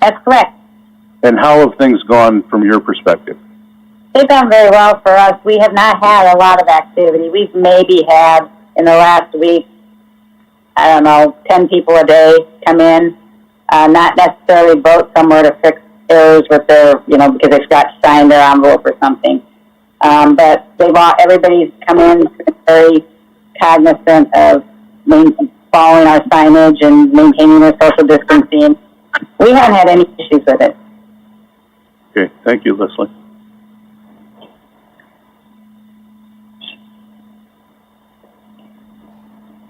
That's correct. And how have things gone from your perspective? They've gone very well for us. We have not had a lot of activity. We've maybe had, in the last week, 10 people a day come in, not necessarily vote somewhere to fix errors with their, because they forgot to sign their envelope or something. But everybody's come in very cognizant of following our signage and maintaining their social distancing. We haven't had any issues with it. Okay, thank you, Leslie.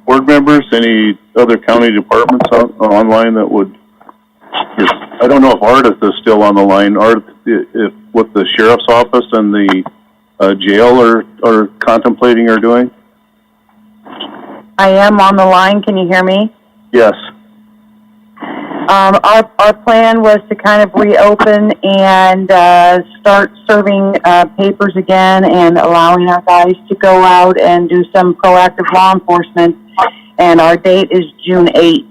Board members, any other county departments online that would, I don't know if Ardith is still on the line. Ardith, if what the sheriff's office and the jail are contemplating or doing? I am on the line. Can you hear me? Yes. Our plan was to kind of reopen and start serving papers again and allowing our guys to go out and do some proactive law enforcement. And our date is June 8th.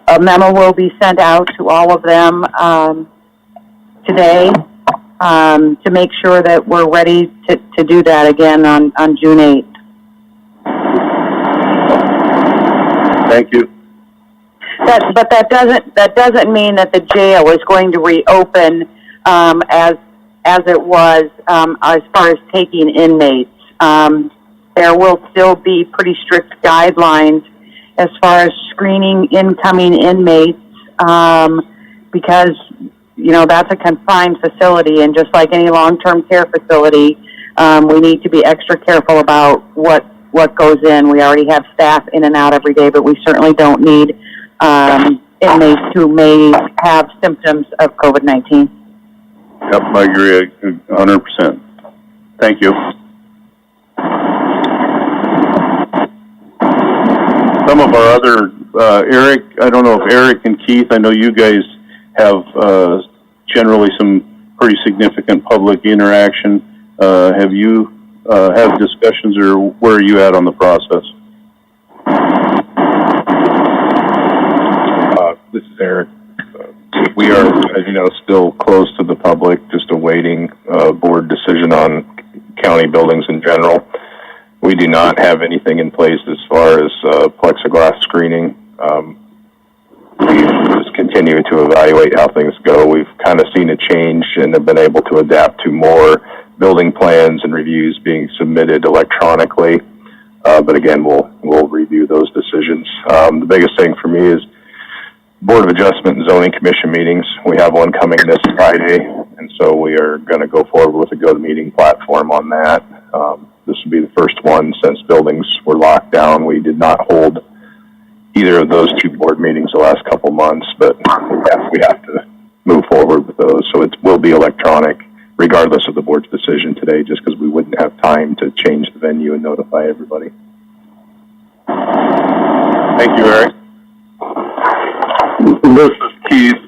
A memo will be sent out to all of them today to make sure that we're ready to do that again on June 8th. Thank you. But that doesn't mean that the jail is going to reopen as it was as far as taking inmates. There will still be pretty strict guidelines as far as screening incoming inmates because that's a confined facility, and just like any long-term care facility, we need to be extra careful about what goes in. We already have staff in and out every day, but we certainly don't need inmates who may have symptoms of COVID-19. Yep, I agree 100%. Thank you. Some of our other, Eric, I don't know if Eric and Keith, I know you guys have generally some pretty significant public interaction. Have you had discussions, or where are you at on the process? This is Eric. We are, as you know, still closed to the public, just awaiting a board decision on county buildings in general. We do not have anything in place as far as plexiglass screening. We just continue to evaluate how things go. We've kind of seen a change and have been able to adapt to more building plans and reviews being submitted electronically. But again, we'll review those decisions. The biggest thing for me is Board of Adjustment and Zoning Commission meetings. We have one coming this Friday, and so we are going to go forward with a go-to-meeting platform on that. This will be the first one since buildings were locked down. We did not hold either of those two board meetings the last couple months, but we have to move forward with those. So it will be electronic, regardless of the board's decision today, just because we wouldn't have time to change the venue and notify everybody. Thank you, Eric. This is Keith.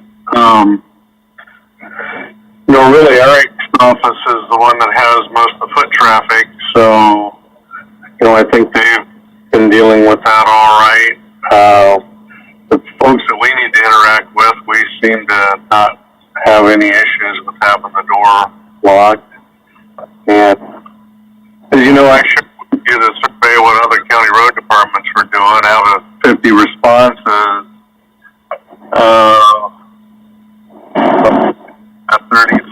Really Eric's office is the one that has most of the foot traffic, so, I think they've been dealing with that all right. The folks that we need to interact with, we seem to not have any issues with having the door locked. And, as you know, I should do the survey what other county road departments were doing. Out of 50 responses,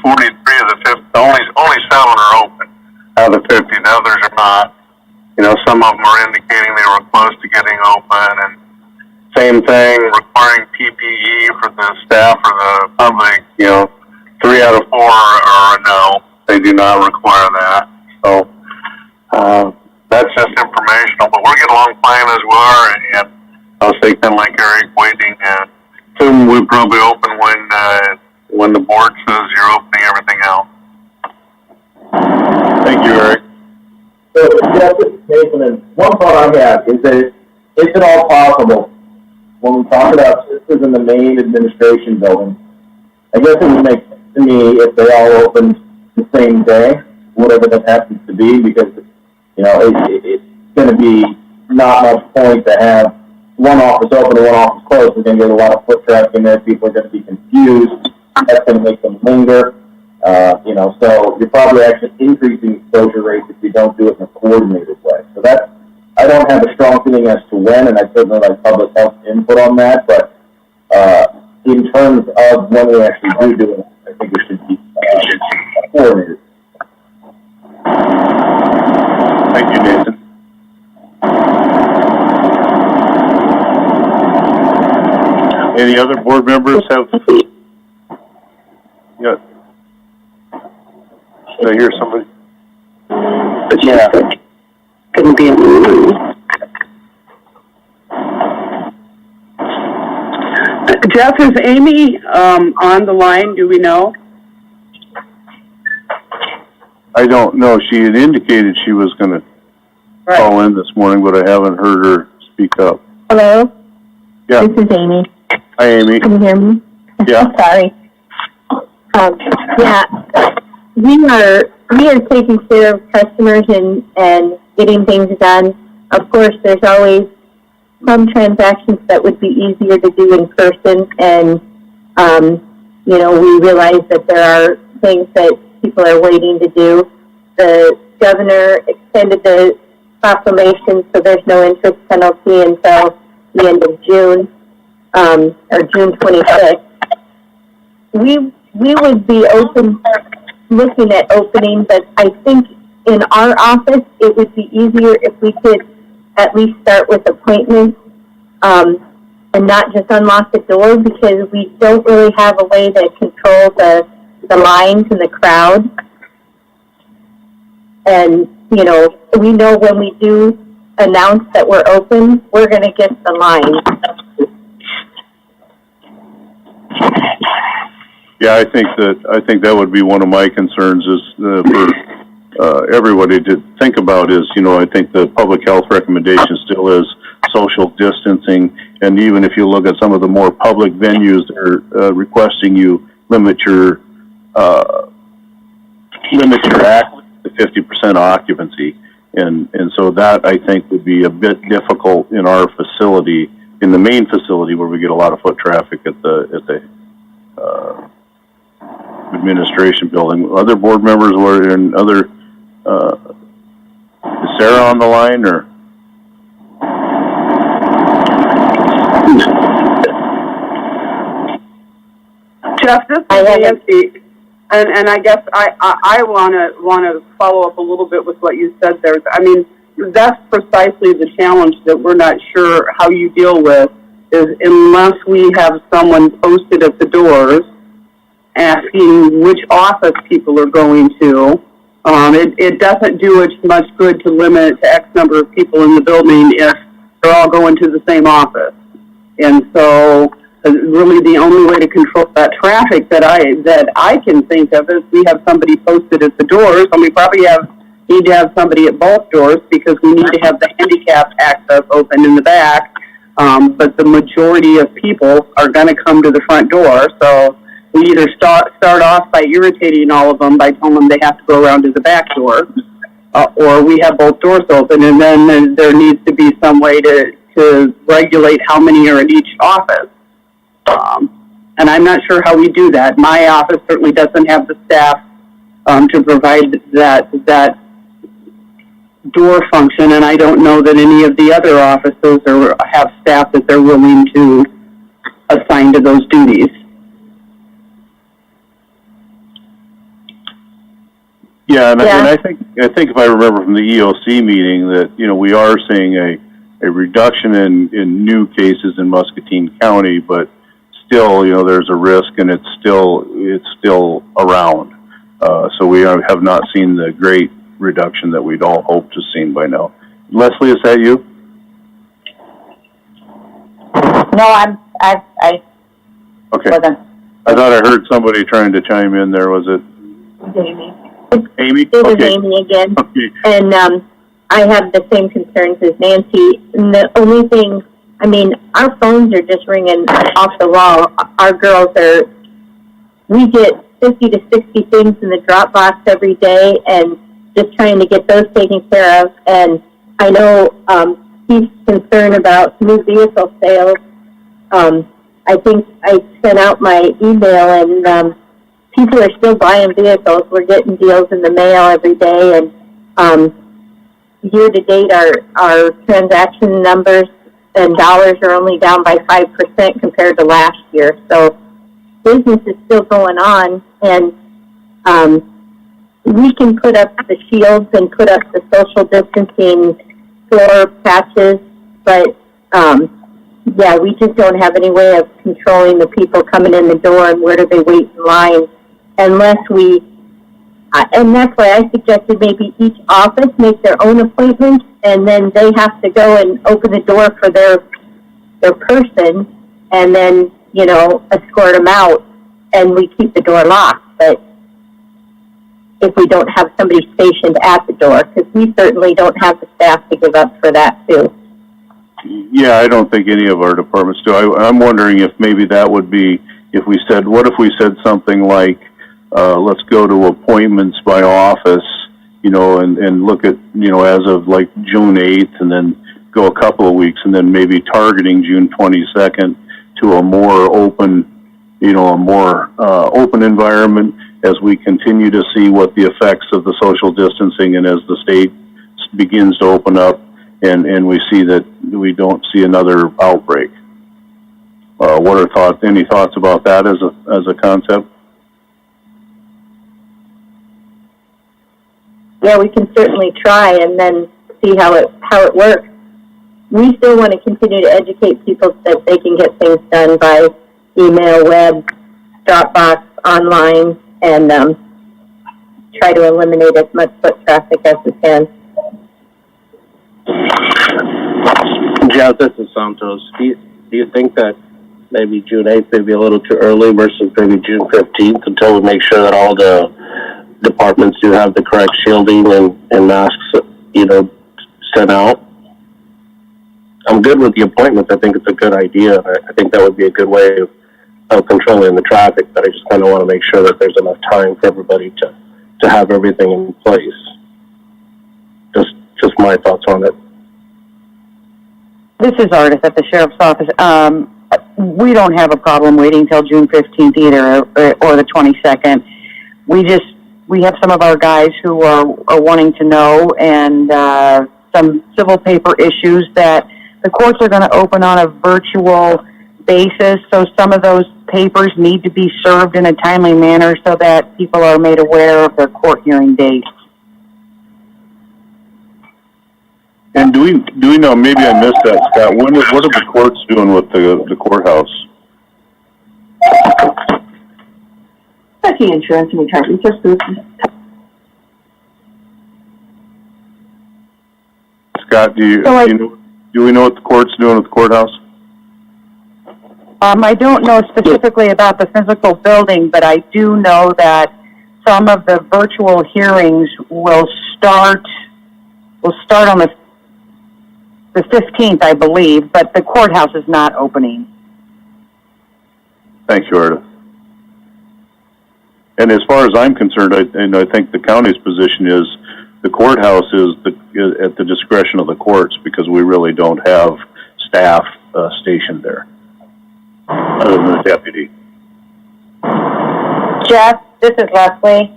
43 of the 50, only 7 are open out of the 50. The others are not. Some of them are indicating they were close to getting open, and same thing, requiring PPE for the staff or the public. 3 out of 4 are a no. They do not require that. So that's just informational. But we're getting along fine as we are, and I'll say kind of like Eric, waiting. Soon we'll probably open when the board says you're opening everything else. Thank you, Eric. So, Jeff, this is Nathan, and one thought I have is that is it all possible when we talk about sisters in the main administration building? I guess it would make sense to me if they all opened the same day, whatever that happens to be, because it's going to be not much point to have one office open and one office closed. We're going to get a lot of foot traffic in there. People are going to be confused. That's going to make them linger. So you're probably actually increasing exposure rates if you don't do it in a coordinated way. So I don't have a strong feeling as to when, and I certainly like public health input on that, but in terms of when we actually do it, I think it should be coordinated. Thank you, Nathan. Any other board members have? Yeah. Did I hear somebody? Yeah. Couldn't be in the room. Jeff, is Amy on the line? Do we know? I don't know. She had indicated she was going to call in this morning, but I haven't heard her speak up. Hello? Yeah. This is Amy. Hi, Amy. Can you hear me? Yeah. Sorry. Yeah, we are taking care of customers and getting things done. Of course, there's always some transactions that would be easier to do in person, and you know, we realize that there are things that people are waiting to do. The governor extended the proclamation, so there's no interest penalty until the end of June, or June 26th. We would be looking at opening, but I think in our office it would be easier if we could at least start with appointments, and not just unlock the door, because we don't really have a way to control the lines and the crowd. And, you know, we know when we do announce that we're open, we're going to get the line. Yeah, I think that would be one of my concerns is for everybody to think about is, you know, I think the public health recommendation still is social distancing, and even if you look at some of the more public venues, they're requesting you limit your access to 50% occupancy, and so that I think would be a bit difficult in our facility, in the main facility where we get a lot of foot traffic at the administration building. Other board members were in other. Is Sarah on the line or? Jeff, this is Nancy, and I guess I want to follow up a little bit with what you said there. I mean, that's precisely the challenge that we're not sure how you deal with, is unless we have someone posted at the doors asking which office people are going to. It doesn't do us much good to limit it to X number of people in the building if they're all going to the same office. And so really the only way to control that traffic that I can think of is we have somebody posted at the doors, and we probably need to have somebody at both doors because we need to have the handicapped access open in the back. But the majority of people are going to come to the front door, so we either start off by irritating all of them by telling them they have to go around to the back door, or we have both doors open, and then there needs to be some way to regulate how many are in each office. And I'm not sure how we do that. My office certainly doesn't have the staff to provide that door function, and I don't know that any of the other offices have staff that they're willing to assign to those duties. Yeah, and I think if I remember from the EOC meeting that, you know, we are seeing a reduction in new cases in Muscatine County, but still, you know, there's a risk, and it's still around. So we have not seen the great reduction that we'd all hoped to see by now. Leslie, is that you? No, I Okay. wasn't. I thought I heard somebody trying to chime in there. Was it Amy. Amy? It was Okay. Amy again. Okay. And I have the same concerns as Nancy. And the only thing, I mean, our phones are just ringing off the wall. Our girls we get 50 to 60 things in the Dropbox every day, and just trying to get those taken care of. And I know he's concerned about new vehicle sales. I think I sent out my email, and people are still buying vehicles. We're getting deals in the mail every day, and year to date, our transaction numbers and dollars are only down by 5% compared to last year. So business is still going on, and we can put up the shields and put up the social distancing floor patches, but yeah, we just don't have any way of controlling the people coming in the door and where do they wait in line unless we, and that's why I suggested maybe each office make their own appointments and then they have to go and open the door for their person and then, you know, escort them out and we keep the door locked. But if we don't have somebody stationed at the door, because we certainly don't have the staff to give up for that too. Yeah, I don't think any of our departments do. I'm wondering if maybe that would be, if we said, what if we said something like, let's go to appointments by office, you know, and look at, you know, as of like June 8th and then go a couple of weeks and then maybe targeting June 22nd to a more open, you know, a more open environment as we continue to see what the effects of the social distancing and as the state begins to open up and we see that we don't see another outbreak. What are thoughts? Any thoughts about that as a concept? Yeah, we can certainly try and then see how it works. We still want to continue to educate people so that they can get things done by email, web, Dropbox, online, and try to eliminate as much foot traffic as we can. Jeff, this is Santos. Do you think that maybe June 8th may be a little too early versus maybe June 15th until we make sure that all the departments do have the correct shielding and masks, you know, sent out? I'm good with the appointments. I think it's a good idea. I think that would be a good way of controlling the traffic, but I just kind of want to make sure that there's enough time for everybody to have everything in place. Just my thoughts on it. This is Artis at the Sheriff's Office. We don't have a problem waiting till June 15th either, or the 22nd. We have some of our guys who are wanting to know, and some civil paper issues that the courts are going to open on a virtual basis, so some of those papers need to be served in a timely manner so that people are made aware of their court hearing dates. And do we know, maybe I missed that, Scott, what are the courts doing with the courthouse? Checking insurance and retirement services. Scott, do we know what the court's doing with the courthouse? I don't know specifically about the physical building, but I do know that some of the virtual hearings will start on the 15th, I believe, but the courthouse is not opening. Thank you, Arda. And as far as I'm concerned, I think the county's position is the courthouse is at the discretion of the courts because we really don't have staff stationed there other than the deputy. Jeff, this is Leslie.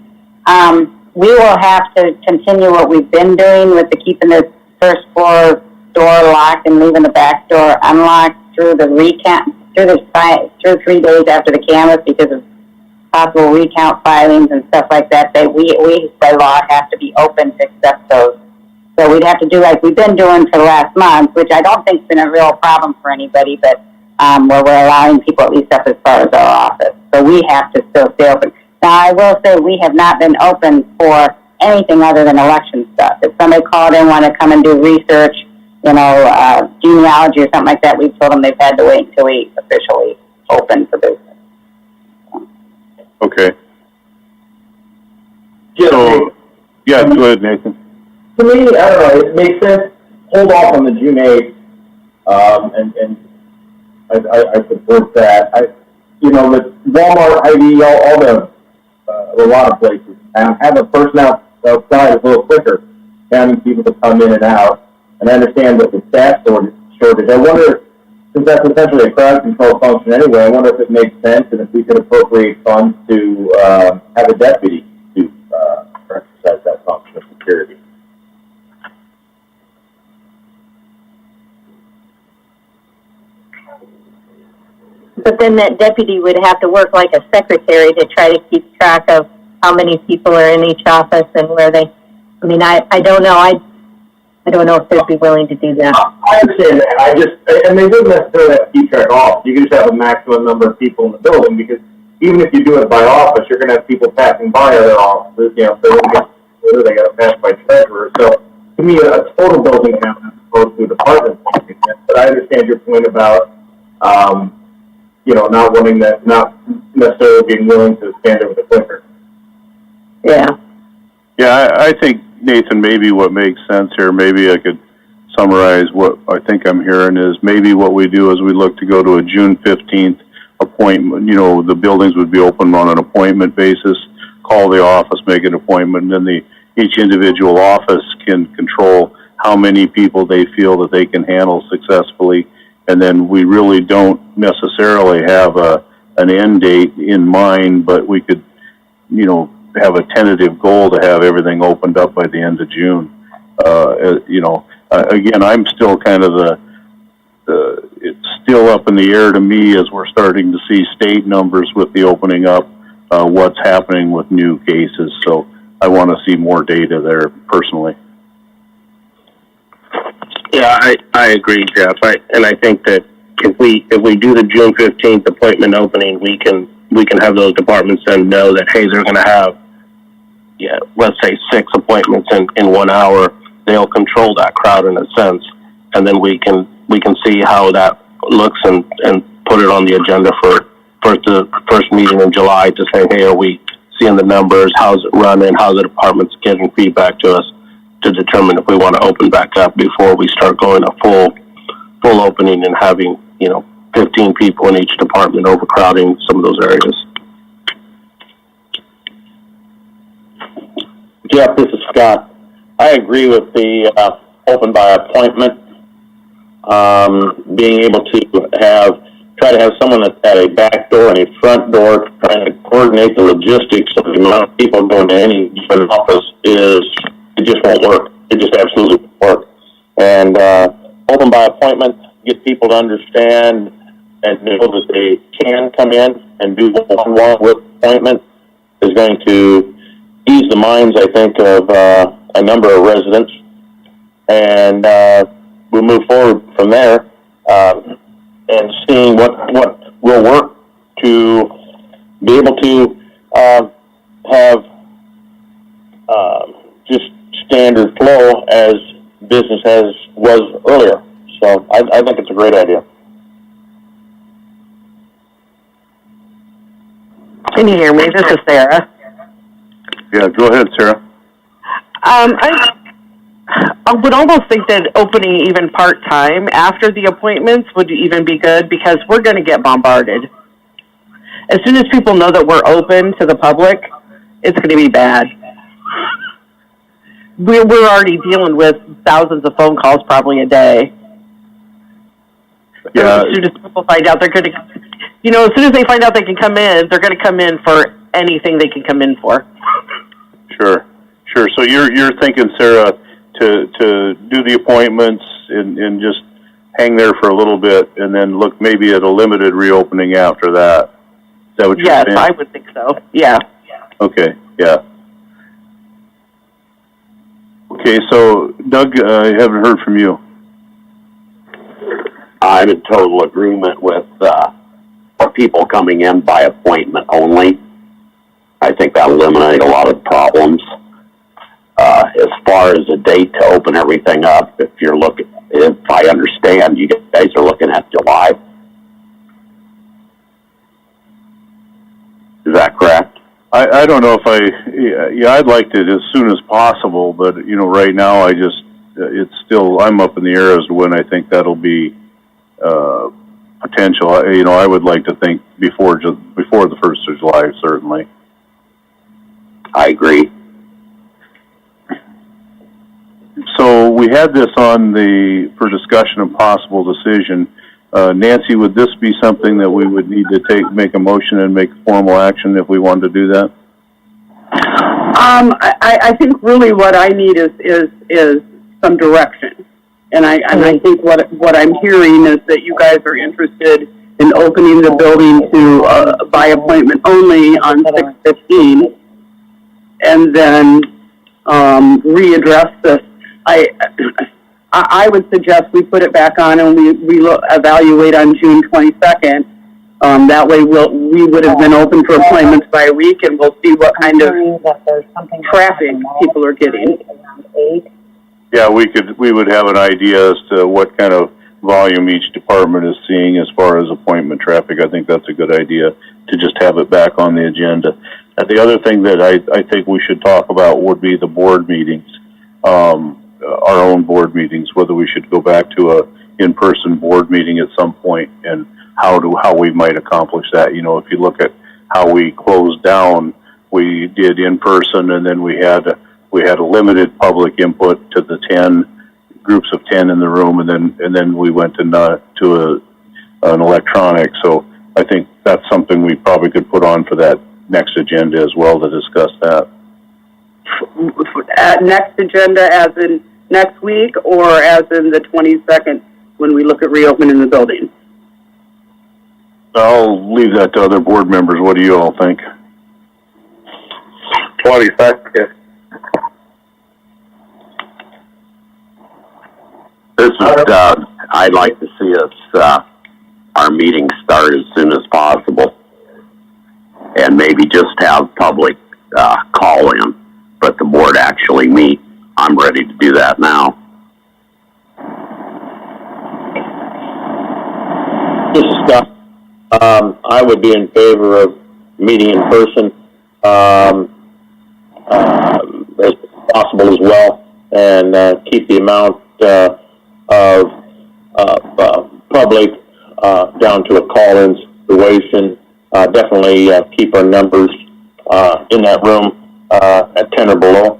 We will have to continue what we've been doing with the keeping the first floor door locked and leaving the back door unlocked through the recount, through 3 days after the canvass because of possible recount filings and stuff like that. We by law have to be open to accept those. So we'd have to do like we've been doing for the last month, which I don't think's been a real problem for anybody, but where we're allowing people at least up as far as our office. So we have to still stay open. Now, I will say we have not been open for anything other than election stuff. If somebody called in, want to come and do research, you know, genealogy or something like that, we've told them they've had to wait until we officially open for business. Okay. Yeah, so, yeah, go ahead, Nathan. To me, I don't know, it makes sense. Hold off on the June 8th, and I support that. You know, the Walmart, ID, all the, a lot of places, have a person outside a little quicker, counting people to come in and out. And I understand that the staff shortage. I wonder, since that's essentially a crowd control function anyway, I wonder if it makes sense and if we could appropriate funds to have a deputy to exercise that function of security. But then that deputy would have to work like a secretary to try to keep track of how many people are in each office and where they, I mean, I don't know. I don't know if they'd be willing to do that. I understand that. And they don't necessarily have to keep track off. You can just have a maximum number of people in the building, because even if you do it by office, you're going to have people passing by other offices, you know, so they got to pass by treasurer. So to me, a total building count as opposed to a department. But I understand your point about, you know, not necessarily being willing to stand over the clicker. Yeah. Yeah, I think, Nathan, maybe what makes sense here, maybe I could summarize what I think I'm hearing is maybe what we do is we look to go to a June 15th appointment. You know, the buildings would be open on an appointment basis. Call the office, make an appointment, and then each individual office can control how many people they feel that they can handle successfully. And then we really don't necessarily have an end date in mind, but we could, you know, have a tentative goal to have everything opened up by the end of June. You know, again, I'm still kind of it's still up in the air to me as we're starting to see state numbers with the opening up, what's happening with new cases. So I want to see more data there personally. Yeah, I agree, Jeff. And I think that if we do the June 15th appointment opening, we can have those departments then know that, hey, they're going to have, yeah, let's say 6 appointments in 1 hour. They'll control that crowd in a sense, and then we can see how that looks and put it on the agenda for the first meeting in July to say, hey, are we seeing the numbers? How's it running? How's the departments getting feedback to us to determine if we want to open back up before we start going a full opening and having, you know, 15 people in each department overcrowding some of those areas. Jeff, this is Scott. I agree with the open by appointment. Being able to try to have someone at a back door and a front door trying to coordinate the logistics of the amount of people going to any given office it just won't work. It just absolutely won't work. And open by appointment, get people to understand and know that they can come in and do one-on-one with appointment is going to ease the minds, I think, of a number of residents. And we'll move forward from there and seeing what will work to be able to have just standard flow as business was earlier. So I think it's a great idea. Can you hear me? This is Sarah. Yeah, go ahead, Sarah. I would almost think that opening even part-time after the appointments would even be good, because we're going to get bombarded. As soon as people know that we're open to the public, it's going to be bad. We're already dealing with thousands of phone calls probably a day. Yeah. As soon as people find out they're going to, you know, as soon as they find out they can come in, they're going to come in for anything they can come in for. Sure. So you're thinking, Sarah, to do the appointments and just hang there for a little bit and then look maybe at a limited reopening after that. Is that what you're saying? Yes, I would think so. Yeah. Okay, yeah. Okay, so Doug, I haven't heard from you. I'm in total agreement with people coming in by appointment only. I think that'll eliminate a lot of problems. As far as a date to open everything up, if I understand, you guys are looking at July. Is that correct? I don't know if I'd like it as soon as possible, but, you know, right now I'm up in the air as to when I think that'll be potential. You know, I would like to think before the 1st of July, certainly. I agree. So we had this on for discussion of possible decision. Nancy, would this be something that we would need to make a motion and make formal action if we wanted to do that? I think really what I need is some direction. And I think what I'm hearing is that you guys are interested in opening the building to by appointment only on 6/15, and then readdress this. I would suggest we put it back on and we evaluate on June 22nd. That way we would have been open for appointments by a week, and we'll see what kind of traffic people are getting. Yeah, we would have an idea as to what kind of volume each department is seeing as far as appointment traffic. I think that's a good idea to just have it back on the agenda. And the other thing that I think we should talk about would be the board meetings, our own board meetings, whether we should go back to a in-person board meeting at some point, and how we might accomplish that. You know, if you look at how we closed down, we did in person, and then we had a limited public input to the 10 groups of 10 in the room, and then we went to an electronic. So I think that's something we probably could put on for that next agenda as well to discuss that. At next agenda, as in next week, or as in the 22nd when we look at reopening the building? I'll leave that to other board members. What do you all think? 22nd. This is Doug. I'd like to see us, our meeting start as soon as possible, and maybe just have public call in, but the board actually meet. I'm ready to do that now. This is Scott. I would be in favor of meeting in person as possible as well, and keep the amount of public down to a call-in situation. Definitely keep our numbers in that room at 10 or below.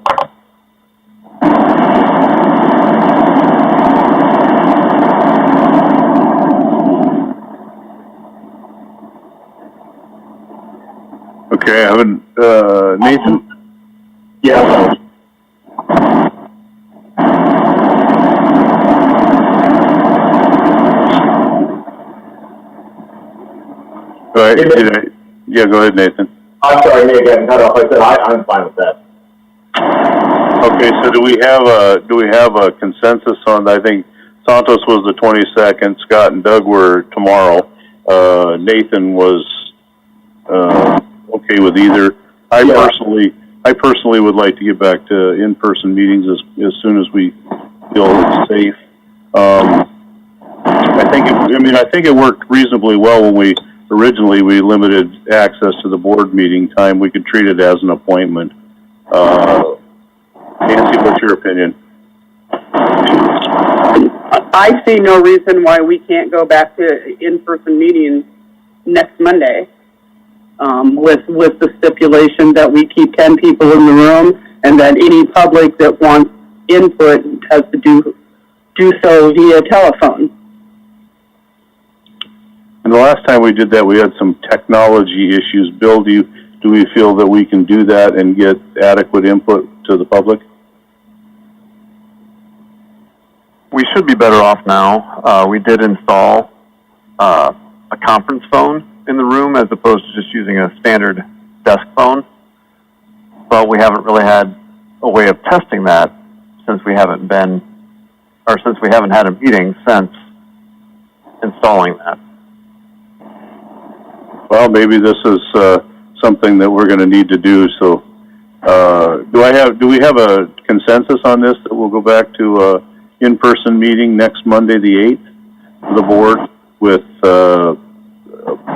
Okay, I haven't, Nathan? Yeah. Go ahead. Yeah, go ahead, Nathan. I'm sorry, Nick, I got cut off. I said I'm fine with that. Okay, so do we have a consensus on? I think Santos was the 22nd. Scott and Doug were tomorrow. Nathan was okay with either. I personally would like to get back to in-person meetings as soon as we feel it's safe. I think it worked reasonably well when we limited access to the board meeting time. We could treat it as an appointment. Nancy, what's your opinion? I see no reason why we can't go back to in-person meetings next Monday, with the stipulation that we keep 10 people in the room, and that any public that wants input has to do so via telephone. And the last time we did that, we had some technology issues. Bill, do we feel that we can do that and get adequate input to the public? We should be better off now. We did install a conference phone in the room as opposed to just using a standard desk phone, but we haven't really had a way of testing that since we haven't had a meeting since installing that. Well, maybe this is something that we're going to need to do. So, do we have a consensus on this that we'll go back to a in-person meeting next Monday, the 8th, for the board with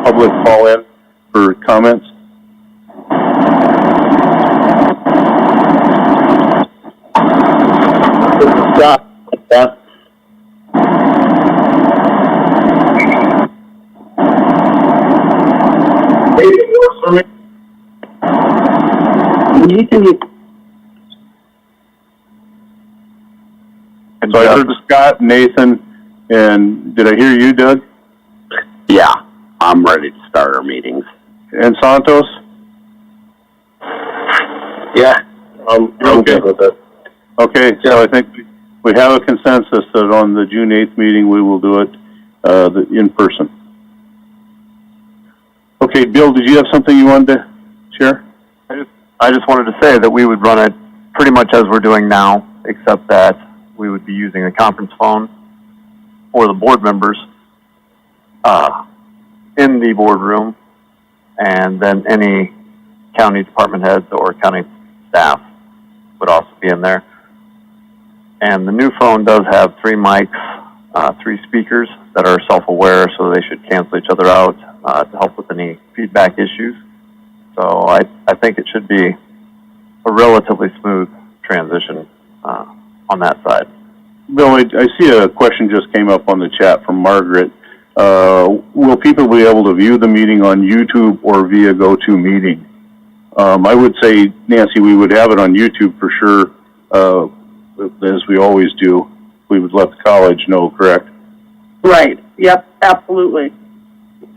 public call-in for comments? Scott, yeah. Anything works for me? So I heard Scott, Nathan, and did I hear you, Doug? Yeah, I'm ready to start our meetings. And Santos? Yeah, I'm good with it. Okay, so I think we have a consensus that on the June 8th meeting, we will do it in person. Okay, Bill, did you have something you wanted to share? I just wanted to say that we would run it pretty much as we're doing now, except that we would be using a conference phone for the board members in the boardroom, and then any county department heads or county staff would also be in there. And the new phone does have 3 mics, 3 speakers that are self-aware, so they should cancel each other out to help with any feedback issues. So I think it should be a relatively smooth transition on that side. Bill, I see a question just came up on the chat from Margaret. Will people be able to view the meeting on YouTube or via GoToMeeting? I would say, Nancy, we would have it on YouTube for sure, as we always do. We would let the college know, correct? Right. Yep. Absolutely.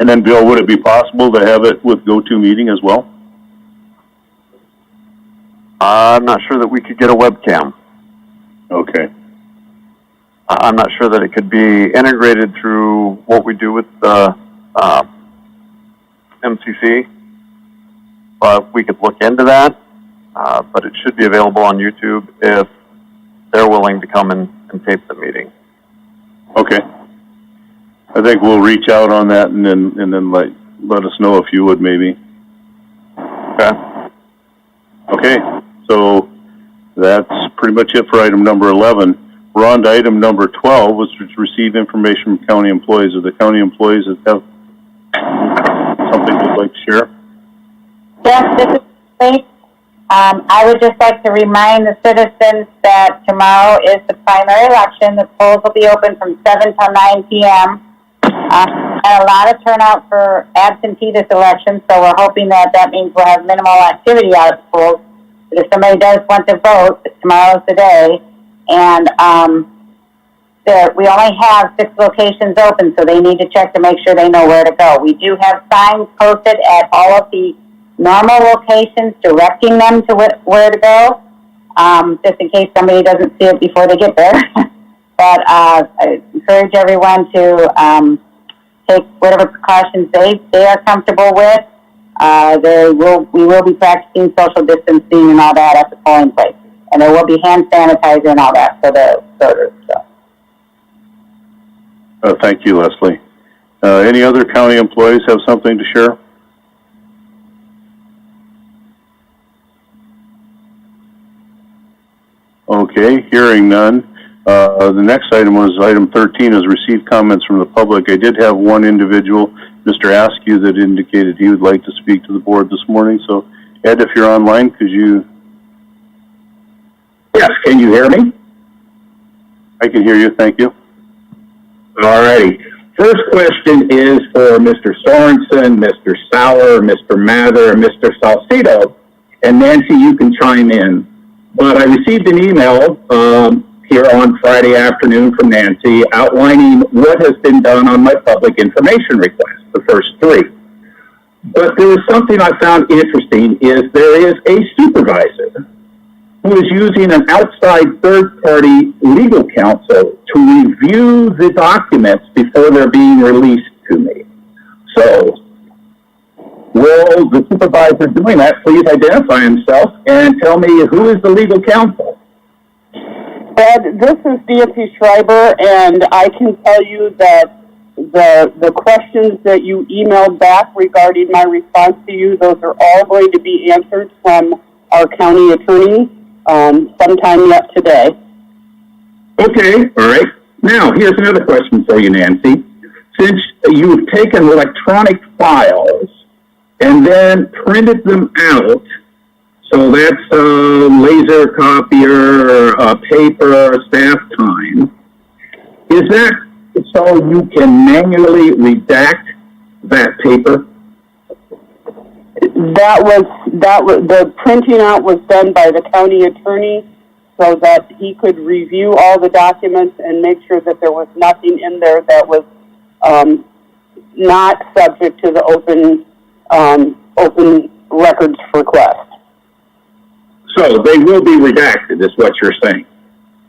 And then, Bill, would it be possible to have it with GoToMeeting as well? I'm not sure that we could get a webcam. Okay. I'm not sure that it could be integrated through what we do with the MCC, but we could look into that. But it should be available on YouTube if they're willing to come and tape the meeting. Okay. I think we'll reach out on that and then let us know if you would maybe. Okay. Okay. So that's pretty much it for item number 11. We're on to item number 12, which was to receive information from county employees. Are the county employees that have something they'd like to share? Yes, this is Kate. I would just like to remind the citizens that tomorrow is the primary election. The polls will be open from 7 till 9 p.m. And a lot of turnout for absentee this election, so we're hoping that means we'll have minimal activity out of the polls. But if somebody does want to vote, tomorrow's the day. And we only have 6 locations open, so they need to check to make sure they know where to go. We do have signs posted at all of the normal locations directing them to where to go, just in case somebody doesn't see it before they get there. But I encourage everyone to take whatever precautions they are comfortable with. We will be practicing social distancing and all that at the polling place. And there will be hand sanitizer and all that for the voters. So. Thank you, Leslie. Any other county employees have something to share? Okay, hearing none. The next item was item 13, is receive comments from the public. I did have one individual, Mr. Askew, that indicated he would like to speak to the board this morning. So, Ed, if you're online, could you... Yes, can you hear me? I can hear you, thank you. All righty. First question is for Mr. Sorensen, Mr. Sauer, Mr. Mather, and Mr. Salcido. And Nancy, you can chime in. But I received an email here on Friday afternoon from Nancy outlining what has been done on my public information request, the first 3. But there was something I found interesting, is there is a supervisor who is using an outside third-party legal counsel to review the documents before they're being released to me. So, will the supervisor doing that please identify himself and tell me who is the legal counsel? Ed, this is Nancy Schreiber, and I can tell you that the questions that you emailed back regarding my response to you, those are all going to be answered from our county attorney sometime yet today. Okay, all right. Now, here's another question for you, Nancy. Since you've taken electronic files and then printed them out, so that's a laser copier, paper, staff time, is that so you can manually redact that paper? That was the printing out was done by the county attorney so that he could review all the documents and make sure that there was nothing in there that was not subject to the open records request. So they will be redacted, is what you're saying,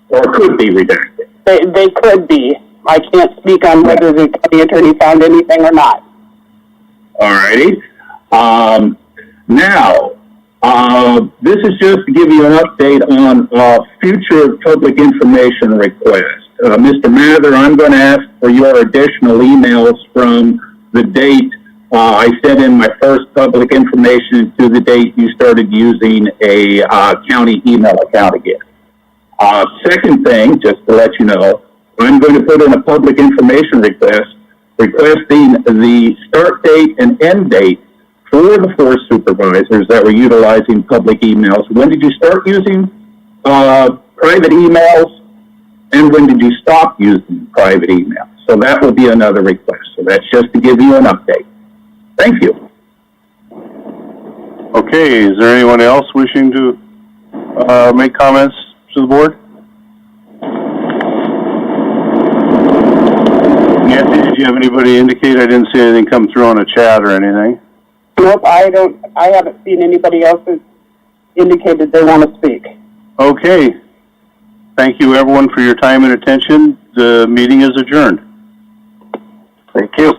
or could be redacted. They could be. I can't speak on whether the county attorney found anything or not. All righty. Now, This is just to give you an update on future public information requests. Mr. Mather, I'm going to ask for your additional emails from the date I sent in my first public information to the date you started using a county email account again. Second thing, just to let you know, I'm going to put in a public information request requesting the start date and end date for the 4 supervisors that were utilizing public emails. When did you start using private emails, and when did you stop using private emails? So that will be another request. So that's just to give you an update. Thank you. Okay, is there anyone else wishing to make comments to the board? Nancy, did you have anybody indicate? I didn't see anything come through on a chat or anything. Nope, I haven't seen anybody else who's indicated they want to speak. Okay. Thank you, everyone, for your time and attention. The meeting is adjourned. Thank you.